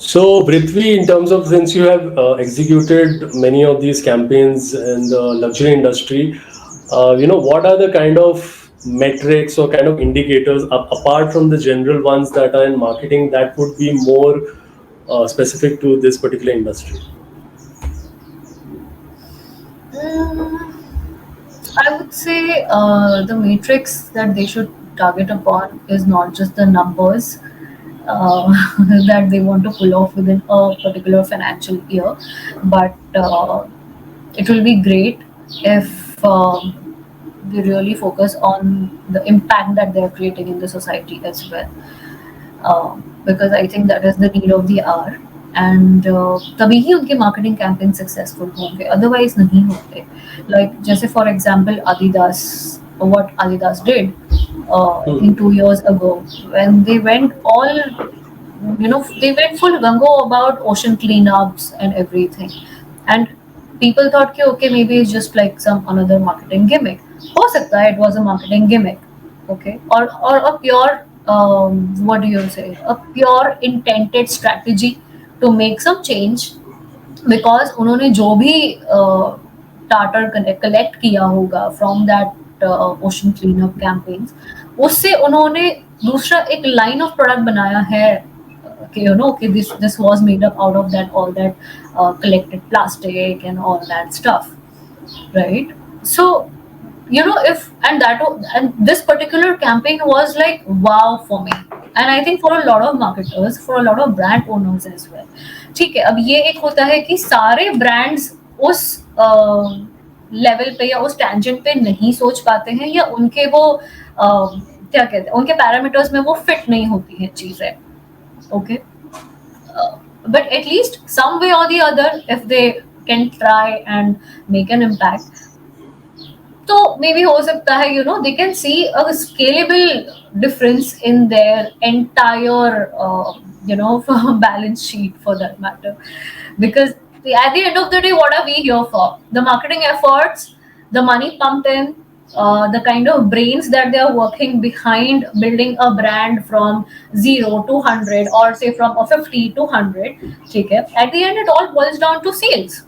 So, Vritvi, in terms of, since you have executed many of these campaigns in the luxury industry, what are the kind of metrics or kind of indicators, apart from the general ones that are in marketing, that would be more specific to this particular industry? Mm, I would say the matrix that they should target upon is not just the numbers uh, that they want to pull off within a particular financial year, but it will be great if they really focus on the impact that they're creating in the society as well. Because I think that is the need of the hour, and तभी ही उनके marketing campaign successful होंगे, otherwise नहीं होते. Like जैसे for example Adidas, what Adidas did, I think Hmm. 2 years ago, when they went all, they went full gungo about ocean cleanups and everything, and people thought कि okay, maybe it's just like some another marketing gimmick. हो सकता है it was a marketing gimmick, okay, or a pure what do you say, a pure intended strategy to make some change, because उन्होंने जो भी tartar collect किया होगा from that ocean clean up campaigns, उससे उन्होंने दूसरा एक लाइन ऑफ प्रोडक्ट बनाया है कि कि this was made up out of that all that collected plastic and all that stuff, right? So if and this particular campaign was like wow for me, and I think for a lot of marketers, for a lot of brand owners as well. ठीक है, अब ये एक होता है कि सारे brands उस लेवल पे या उस टेंजेंट पे नहीं सोच पाते हैं, या उनके वो क्या कहते हैं, उनके पैरामीटर्स में वो फिट नहीं होती हैं चीजें. Okay, but at least some way or the other, if they can try and make an impact, तो मे बी हो सकता है they can see a scalable difference in their entire balance sheet for that matter, because at the end of the day, what are we here for? The marketing efforts, the money pumped in, the kind of brains that they are working behind building a brand from 0 to 100, or say from a 50 to 100. Okay, at the end it all boils down to sales.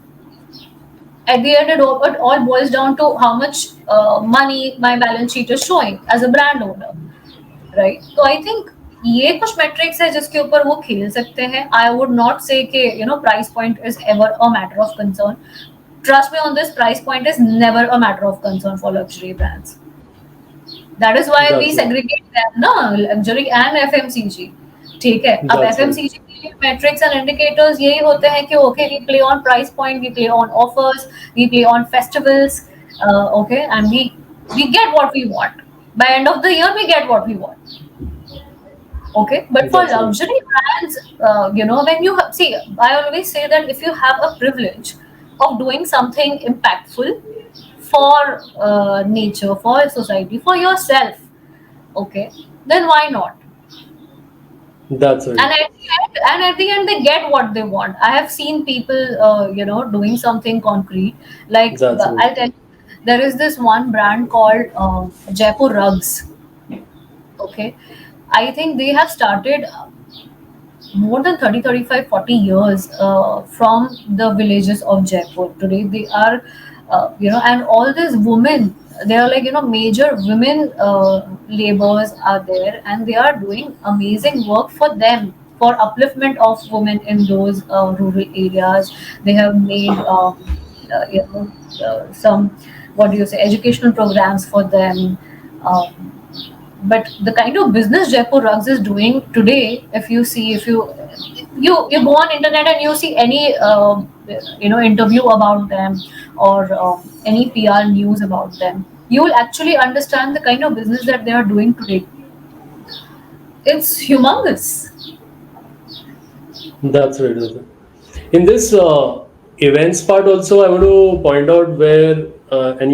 At the end it all boils down to how much money my balance sheet is showing as a brand owner, right? So I think ये कुछ metrics है जिसके ऊपर वो खेल सकते हैं. I would not say कि price point is ever a matter of concern. Trust me on this, price point is never a matter of concern for luxury brands. That is why we That's right. segregate them, ना, luxury and FMCG. ठीक है, अब That's right. FMCG के लिए metrics and indicators यही होते हैं कि okay, we play on price point, we play on offers, we play on festivals, okay, and we get what we want. By end of the year, we get what we want. Okay, but for That's right. luxury brands, when you see, I always say that if you have a privilege of doing something impactful for nature, for society, for yourself, okay, then why not? That's right. And at the end, they get what they want. I have seen people, doing something concrete. Like That's right. I'll tell you, there is this one brand called Jaipur Rugs. Okay, I think they have started more than 30, 35, 40 years from the villages of Jaipur. Today they are, and all these women, they are like, major women laborers are there, and they are doing amazing work for them, for upliftment of women in those rural areas. They have made, some, what do you say, educational programs for them. But the kind of business Jaipur Rugs is doing today, if you see, if you go on internet and you see any interview about them, or any PR news about them, you will actually understand the kind of business that they are doing today. It's humongous. That's right. That's right. In this events part also, I want to point out where and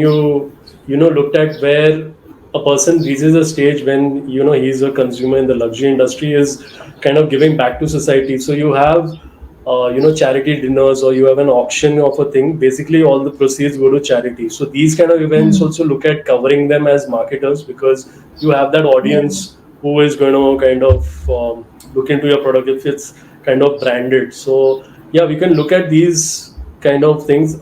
looked at where a person reaches a stage when he's a consumer in the luxury industry is kind of giving back to society. So you have charity dinners, or you have an auction of a thing. Basically, all the proceeds go to charity. So these kind of events Hmm. also look at covering them as marketers, because you have that Yeah. audience who is going to kind of look into your product if it's kind of branded. So yeah, we can look at these kind of things.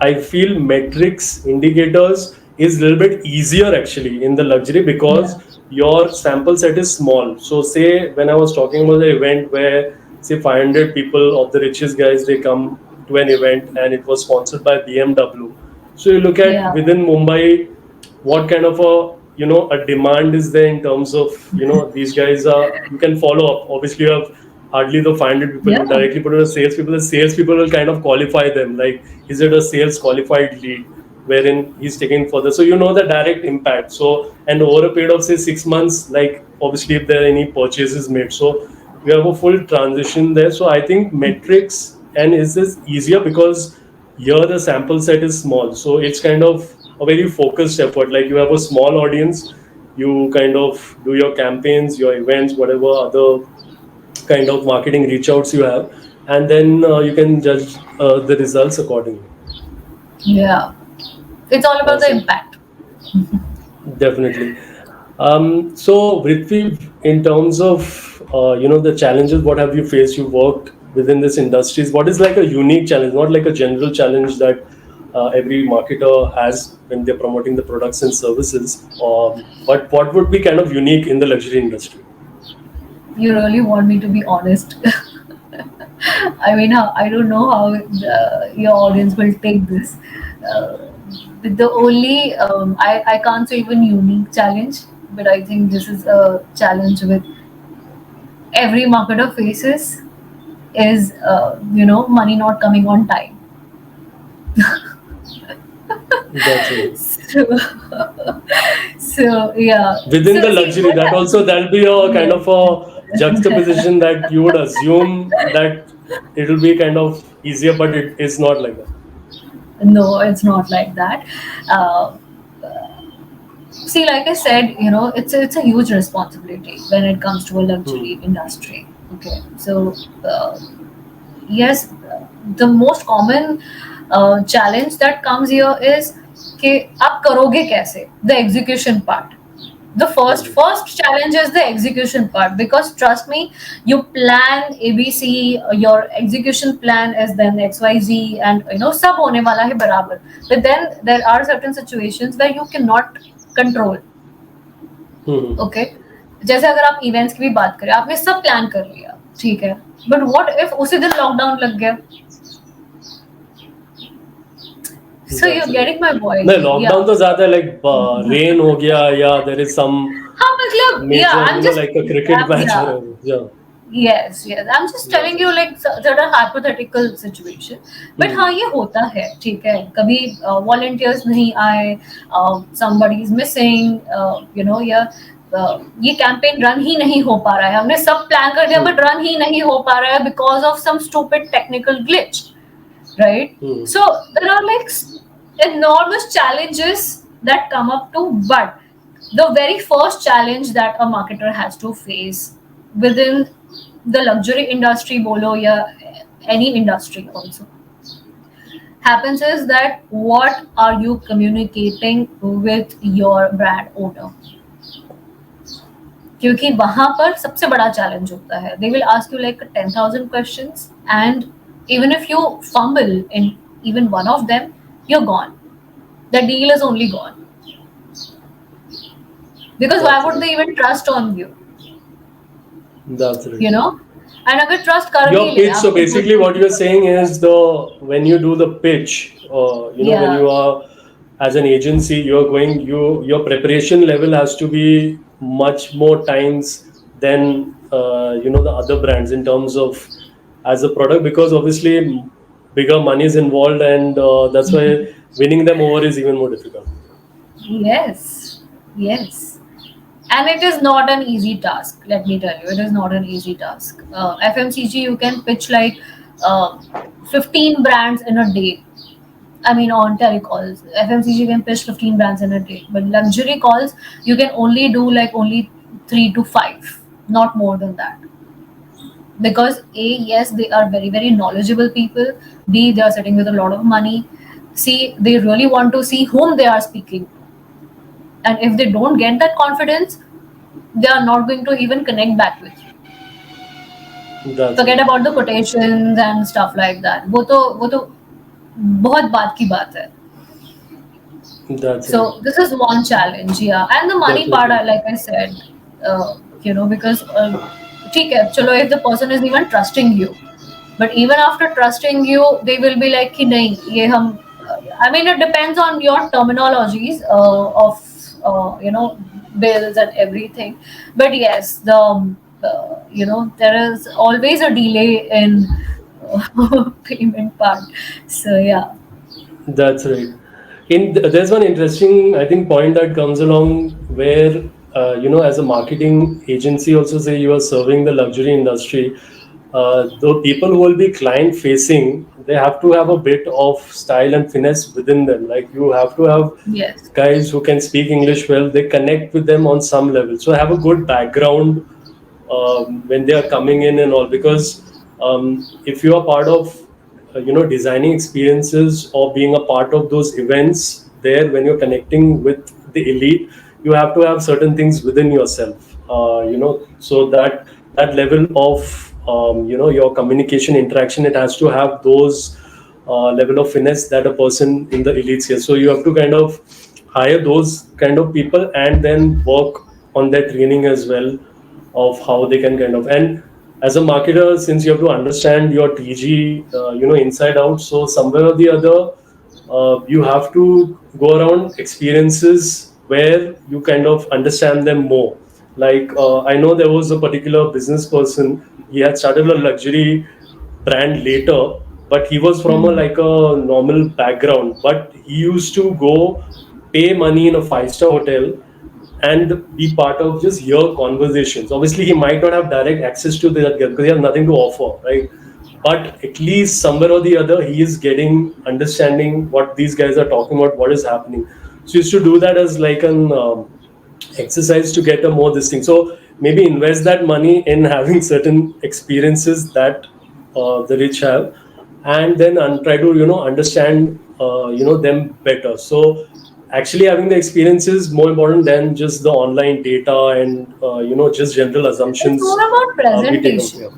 I feel metrics indicators is a little bit easier actually in the luxury, Yeah. because your sample set is small. So say when I was talking about the event where say 500 people of the richest guys, they come to an event and it was sponsored by BMW. So you look at Yeah. within Mumbai, what kind of a demand is there in terms of these guys are, you can follow up. Obviously you have hardly the 500 people, Yeah. you directly put it as salespeople. The salespeople will kind of qualify them, like is it a sales qualified lead wherein he's taking further, so the direct impact. So and over a period of say 6 months, like obviously if there are any purchases made, so we have a full transition there. So I think metrics and is this easier because here the sample set is small, so it's kind of a very focused effort. Like you have a small audience, you kind of do your campaigns, your events, whatever other kind of marketing reach outs you have, and then you can judge the results accordingly. Yeah. It's all about the Awesome. impact. Definitely. So, Vritvi, in terms of the challenges, what have you faced? You worked within this industries. What is like a unique challenge, not like a general challenge that every marketer has when they're promoting the products and services? But what would be kind of unique in the luxury industry? You really want me to be honest? I mean, I don't know how your audience will take this. The only I can't say even unique challenge, but I think this is a challenge with every marketer faces is money not coming on time. That's right. So, so yeah. Within the So see luxury, what that also that'll be a kind yes. of a juxtaposition that you would assume that it'll be kind of easier, but it is not like that. No, it's not like that. Uh, See, like I said, it's a huge responsibility when it comes to a Hmm. luxury industry. Okay, so yes, the most common challenge that comes here is कि आप करोगे कैसे, the execution part. The first Hmm. first challenge is the execution part, because trust me, you plan ABC, your execution plan is then XYZ, and सब होने वाला है बराबर. But then there are certain situations where you cannot control. Hmm. Okay, जैसे अगर आप events की भी बात करें, आपने सब प्लान कर लिया, ठीक है, बट व्हाट इफ उसी दिन लॉकडाउन लग गया? So you That's right. Getting my No, point? या lockdown तो ज़्यादा like rain हो गया या there is some हाँ, मतलब या major, I am just like a cricket match या or whatever. Yeah. yes, yes, I'm just That's telling right. you like certain hypothetical situation. But Hmm. हाँ, ये होता है, ठीक है, कभी volunteers नहीं आए, somebody is missing, या ये कैंपेन रन ही नहीं हो पा रहा है, हमने सब प्लान कर दिया बट Hmm. रन ही नहीं हो पा रहा है because of some stupid technical glitch, right? Hmm. So there are like enormous challenges that come up to, but the very first challenge that a marketer has to face within the luxury industry, bolo ya any industry also, happens is that what are you communicating with your brand owner? क्योंकि वहां पर सबसे बड़ा challenge होता है. They will ask you like 10,000 questions, and even if you fumble in even one of them, you're gone. The deal is only gone, because why That's would right. they even trust on you? That's right. You know, and अगर trust कर भी Your ले pitch. So आपको basically, what you're saying is the when you do the pitch, when yeah, you are as an agency, you're going your preparation level has to be much more times than the other brands in terms of as a product, because obviously bigger money is involved, and that's why winning them over is even more difficult. yes, yes. And it is not an easy task, let me tell you. It is not an easy task. FMCG, you can pitch like uh, 15 brands in a day. I mean, on telecalls, FMCG can pitch 15 brands in a day. But luxury calls, you can only do like only 3 to 5, not more than that. Because A, yes, they are very, very knowledgeable people. B, they are sitting with a lot of money. C, they really want to see whom they are speaking to. And if they don't get that confidence, they are not going to even connect back with you. That's Forget right. about the quotations and stuff like that. वो तो बहुत बात की बात है. That's right. So this is one challenge, yeah. And the money part, Definitely. like I said, because ठीक है, चलो, if the person is even trusting you, but even after trusting you, they will be like कि नहीं, ये हम. I mean, it depends on your terminologies of bills and everything. But yes, there is always a delay in payment part. So yeah. That's right. There's one interesting, I think, point that comes along where as a marketing agency, also say you are serving the luxury industry. The people who will be client facing, they have to have a bit of style and finesse within them. Like you have to have Yes. guys who can speak English well. They connect with them on some level. So have a good background when they are coming in and all, because if you are part of designing experiences or being a part of those events there, when you're connecting with the elite, you have to have certain things within yourself, so that level of your communication interaction, it has to have those level of finesse that a person in the elites here. So you have to kind of hire those kind of people and then work on their training as well, of how they can kind of. And as a marketer, since you have to understand your TG inside out, so somewhere or the other you have to go around experiences where you kind of understand them more. Like I know there was a particular business person. He had started a luxury brand later, but he was from a like a normal background. But he used to go pay money in a five-star hotel and be part of just hear conversations. Obviously, he might not have direct access to that because he has nothing to offer, right? But at least somewhere or the other, he is getting understanding what these guys are talking about, what is happening. So he used to do that as like an exercise to get a more this thing. So maybe invest that money in having certain experiences that the rich have, and then try to understand them better. So actually having the experience is more important than just the online data and just general It's more assumptions about we take on. presentation. Yeah.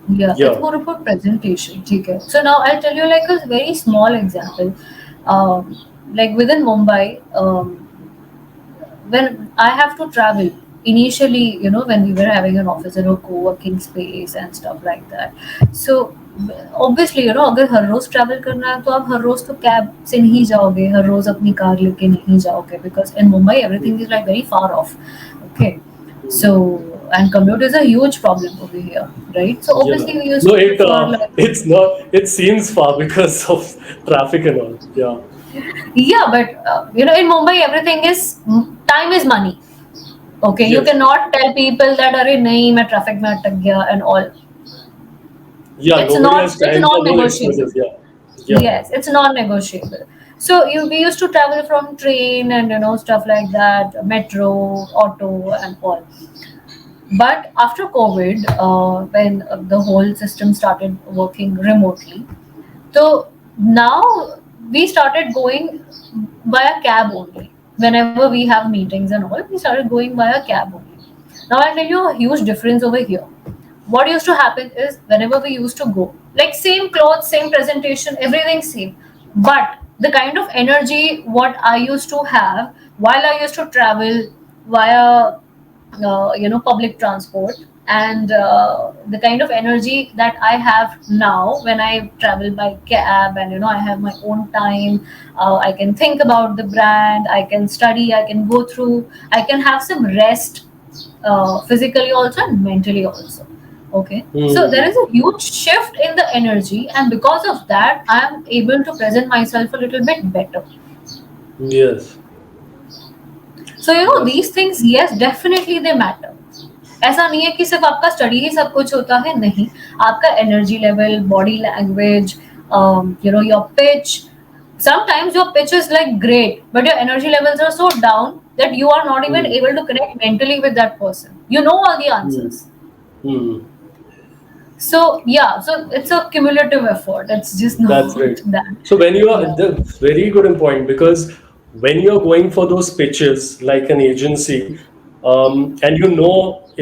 Yeah, it's Yeah. more about presentation. Okay. So now I'll tell you like a very small example. Like within Mumbai, when I have to travel, initially, when we were having an office in a co-working space and stuff like that. So obviously, अगर हर रोज travel करना है तो आप हर रोज तो cab से नहीं जाओगे, हर रोज अपनी कार लेके नहीं जाओगे, because in Mumbai everything is like very far off. Okay. So, and commute is a huge problem over here, right? So Yeah. obviously we used No, to prefer like, it's not. It seems far because of traffic and all. Yeah. yeah, but in Mumbai everything is time is money. Okay, you Yes. cannot tell people that अरे नहीं मैं traffic में अटक गया and all. Yeah. It's Nobody not has it's time for those non-negotiable. excuses. Yeah. Yeah. Yes, it's non-negotiable. So we used to travel from train and stuff like that, metro, auto, and all. But after COVID, when the whole system started working remotely, so now we started going via cab only. Whenever we have meetings and all, we started going via cab only. Now I'll tell you a huge difference over here. What used to happen is whenever we used to go, like same clothes, same presentation, everything same. But the kind of energy what I used to have while I used to travel via public transport, and the kind of energy that I have now when I travel by cab, and I have my own time. I can think about the brand, I can study, I can go through, I can have some rest, physically also and mentally also. Okay, so there Hmm. is a huge shift in the energy, and because of that I am able to present myself a little bit better. Yes. So That's these things, yes, definitely they matter. ऐसा नहीं है कि सिर्फ आपका study ही सब कुछ होता है, नहीं. आपका energy level, body language, your pitch. Sometimes your pitch is like great, but your energy levels are so down that you are not even hmm. able to connect mentally with that person. You know all the Hmm. answers. Hmm. So yeah, so it's a cumulative effort. It's just That's not right. that. So when you are Yeah. the very good in point, because when you're going for those pitches like an agency, and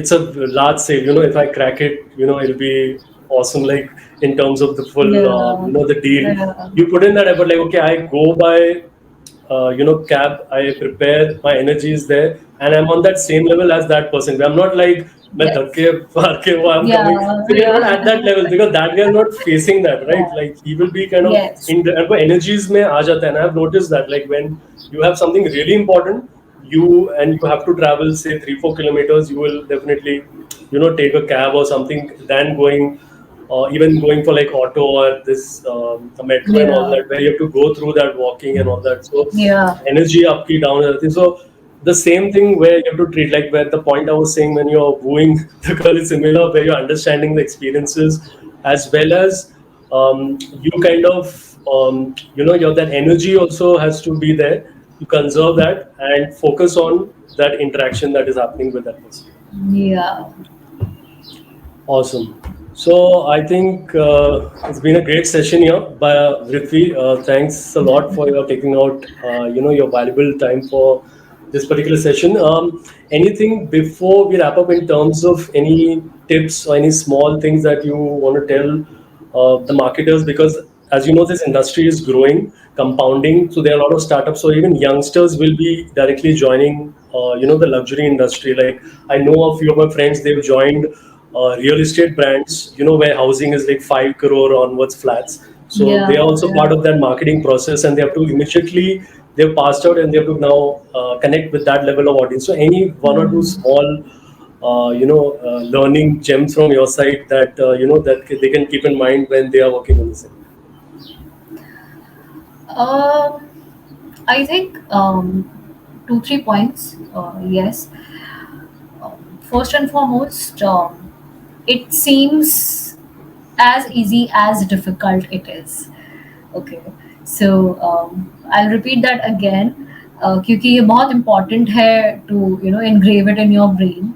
it's a large sale, if I crack it, it'll be awesome. Like in terms of the full, Yeah. the deal, Yeah. you put in that effort. Like okay, I go by cab, I prepare, my energy is there, and I'm on that same level as that person. I'm not like मैं Yes. धक्के मार के वो I'm Yeah. coming. So we are not at that Yeah. level because that guy is not facing that, right? Yeah. Like he will be kind of Yes. in the energies में आ जाता है. And I've noticed that like when you have something really important, you have to travel say 3-4 kilometers, you will definitely take a cab or something than going even going for like auto or this a metro and all Yeah. that, where you have to go through that walking and all that. So Yeah. energy up, key down, and everything. So the same thing where you have to treat like where the point I was saying when you're wooing the girl is similar, where you're understanding the experiences as well as you kind of your that energy also has to be there. You conserve that and focus on that interaction that is happening with that person. Yeah. Awesome. So I think it's been a great session here by Vritvi. Thanks a lot for your taking out your valuable time for this particular session. Anything before we wrap up in terms of any tips or any small things that you want to tell the marketers, because as you know this industry is growing, compounding, so there are a lot of startups, so even youngsters will be directly joining the luxury industry. Like I know a few of my friends, they've joined real estate brands, where housing is like 5 crore onwards flats. So they are Yeah, also yeah. part of that marketing process, and they have to immediately, they've passed out and they have to now connect with that level of audience. So any one or two Hmm. small learning gems from your side that that they can keep in mind when they are working on the same. Um, I think 2 3 points. Yes. First and foremost, it seems as easy as difficult it is. Okay, so I'll repeat that again, क्योंकि ये बहुत important है to engrave it in your brain,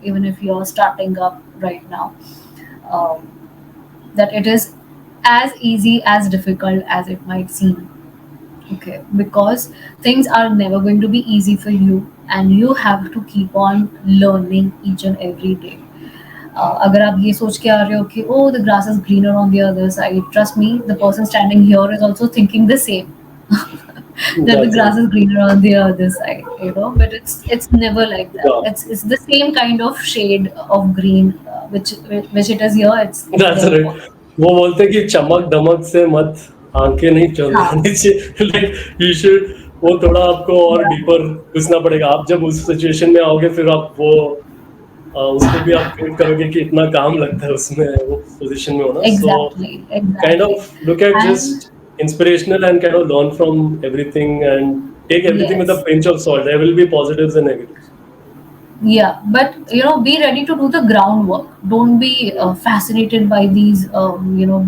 even if you're starting up right now, um, that it is as easy as difficult as it might seem. Okay, because things are never going to be easy for you, and you have to keep on learning each and every day. अगर आप ये सोच के आ रहे हो कि oh, the grass is greener on the other side, trust me, the person standing here is also thinking the same. That the That's right. grass is greener on the other side, but it's never like that. Yeah. It's the same kind of shade of green, which it is here. It's That's there right. for. वो बोलते हैं कि चमक दमक से मत आंखें नहीं चल हाँ. जानी चाहिए, लाइक यू शुड, वो थोड़ा आपको और Yeah. डीपर घुसना पड़ेगा। आप जब उस सिचुएशन में आओगे फिर आप वो उसको भी आप फील करोगे कि इतना काम लगता है उसमें वो पोजीशन में होना। सो Exactly, kind exactly. Of look at And just inspirational and kind of learn from everything and take everything with a yes, pinch of salt. There will be positives and negatives. yeah, but be ready to do the groundwork. Don't be fascinated by these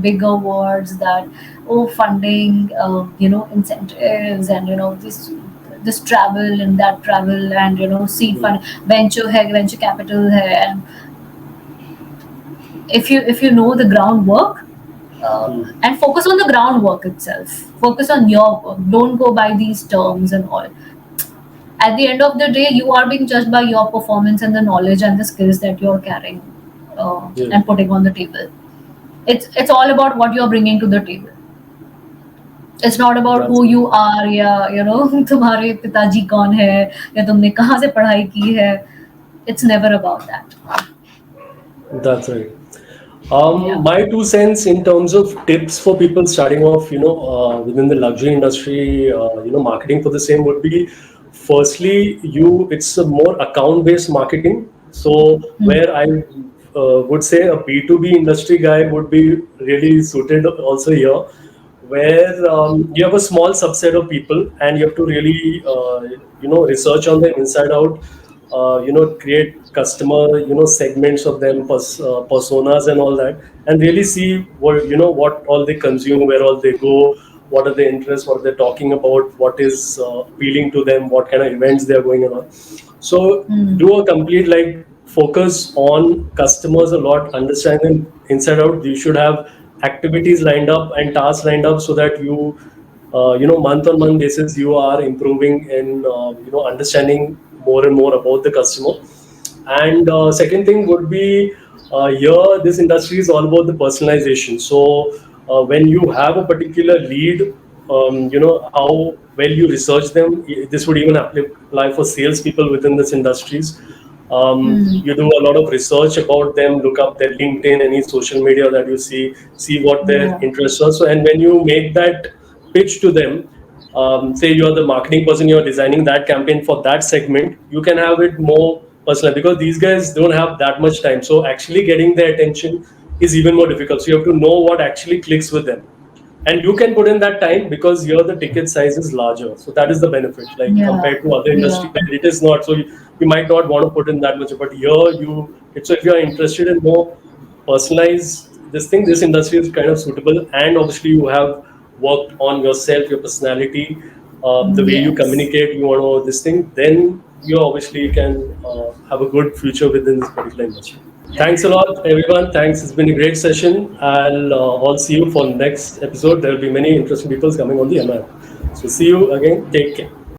bigger words that, oh, funding, incentives, and this travel and that travel, and seed Hmm. fund, venture capital hai, and if you know the groundwork, Hmm. and focus on the groundwork itself. Focus on your work. Don't go by these terms and all. At the end of the day, you are being judged by your performance and the knowledge and the skills that you're carrying, Yeah, and putting on the table. It's all about what you're bringing to the table. It's not about that's who you are, या तुम्हारे पिताजी कौन है, या तुमने कहाँ से पढ़ाई की है. It's never about that. that's right. Yeah. My 2 cents in terms of tips for people starting off, within the luxury industry, marketing for the same would be, firstly, it's a more account-based marketing. So Hmm. where I would say a B2B industry guy would be really suited also here, where you have a small subset of people and you have to really, research on them inside out, create customer, segments of them, personas and all that, and really see what all they consume, where all they go, what are their interests, what they're talking about, what is appealing to them, what kind of events they're going on. So Hmm. do a complete, like, focus on customers a lot, understand them inside out. You should have activities lined up and tasks lined up so that you, month on month basis, you are improving and understanding more and more about the customer. And second thing would be, here this industry is all about the personalization. So when you have a particular lead, how well you research them. This would even apply for salespeople within this industries. Hmm. You do a lot of research about them, look up their LinkedIn, any social media that you see what their Yeah. interests are. So, and when you make that pitch to them, say you're the marketing person, you're designing that campaign for that segment, you can have it more personal because these guys don't have that much time. So actually getting their attention is even more difficult. So you have to know what actually clicks with them, and you can put in that time because here the ticket size is larger. So that is the benefit, like Yeah. compared to other industry Yeah. where it is not. So you might not want to put in that much, but here so if you are interested in more personalized this thing, this industry is kind of suitable. And obviously you have worked on yourself, your personality, the way you Yes. communicate, you want to know this thing, then you obviously can have a good future within this particular industry. Thanks a lot, everyone. Thanks. It's been a great session. I'll all see you for next episode. There will be many interesting people coming on the MI. So see you again. Take care.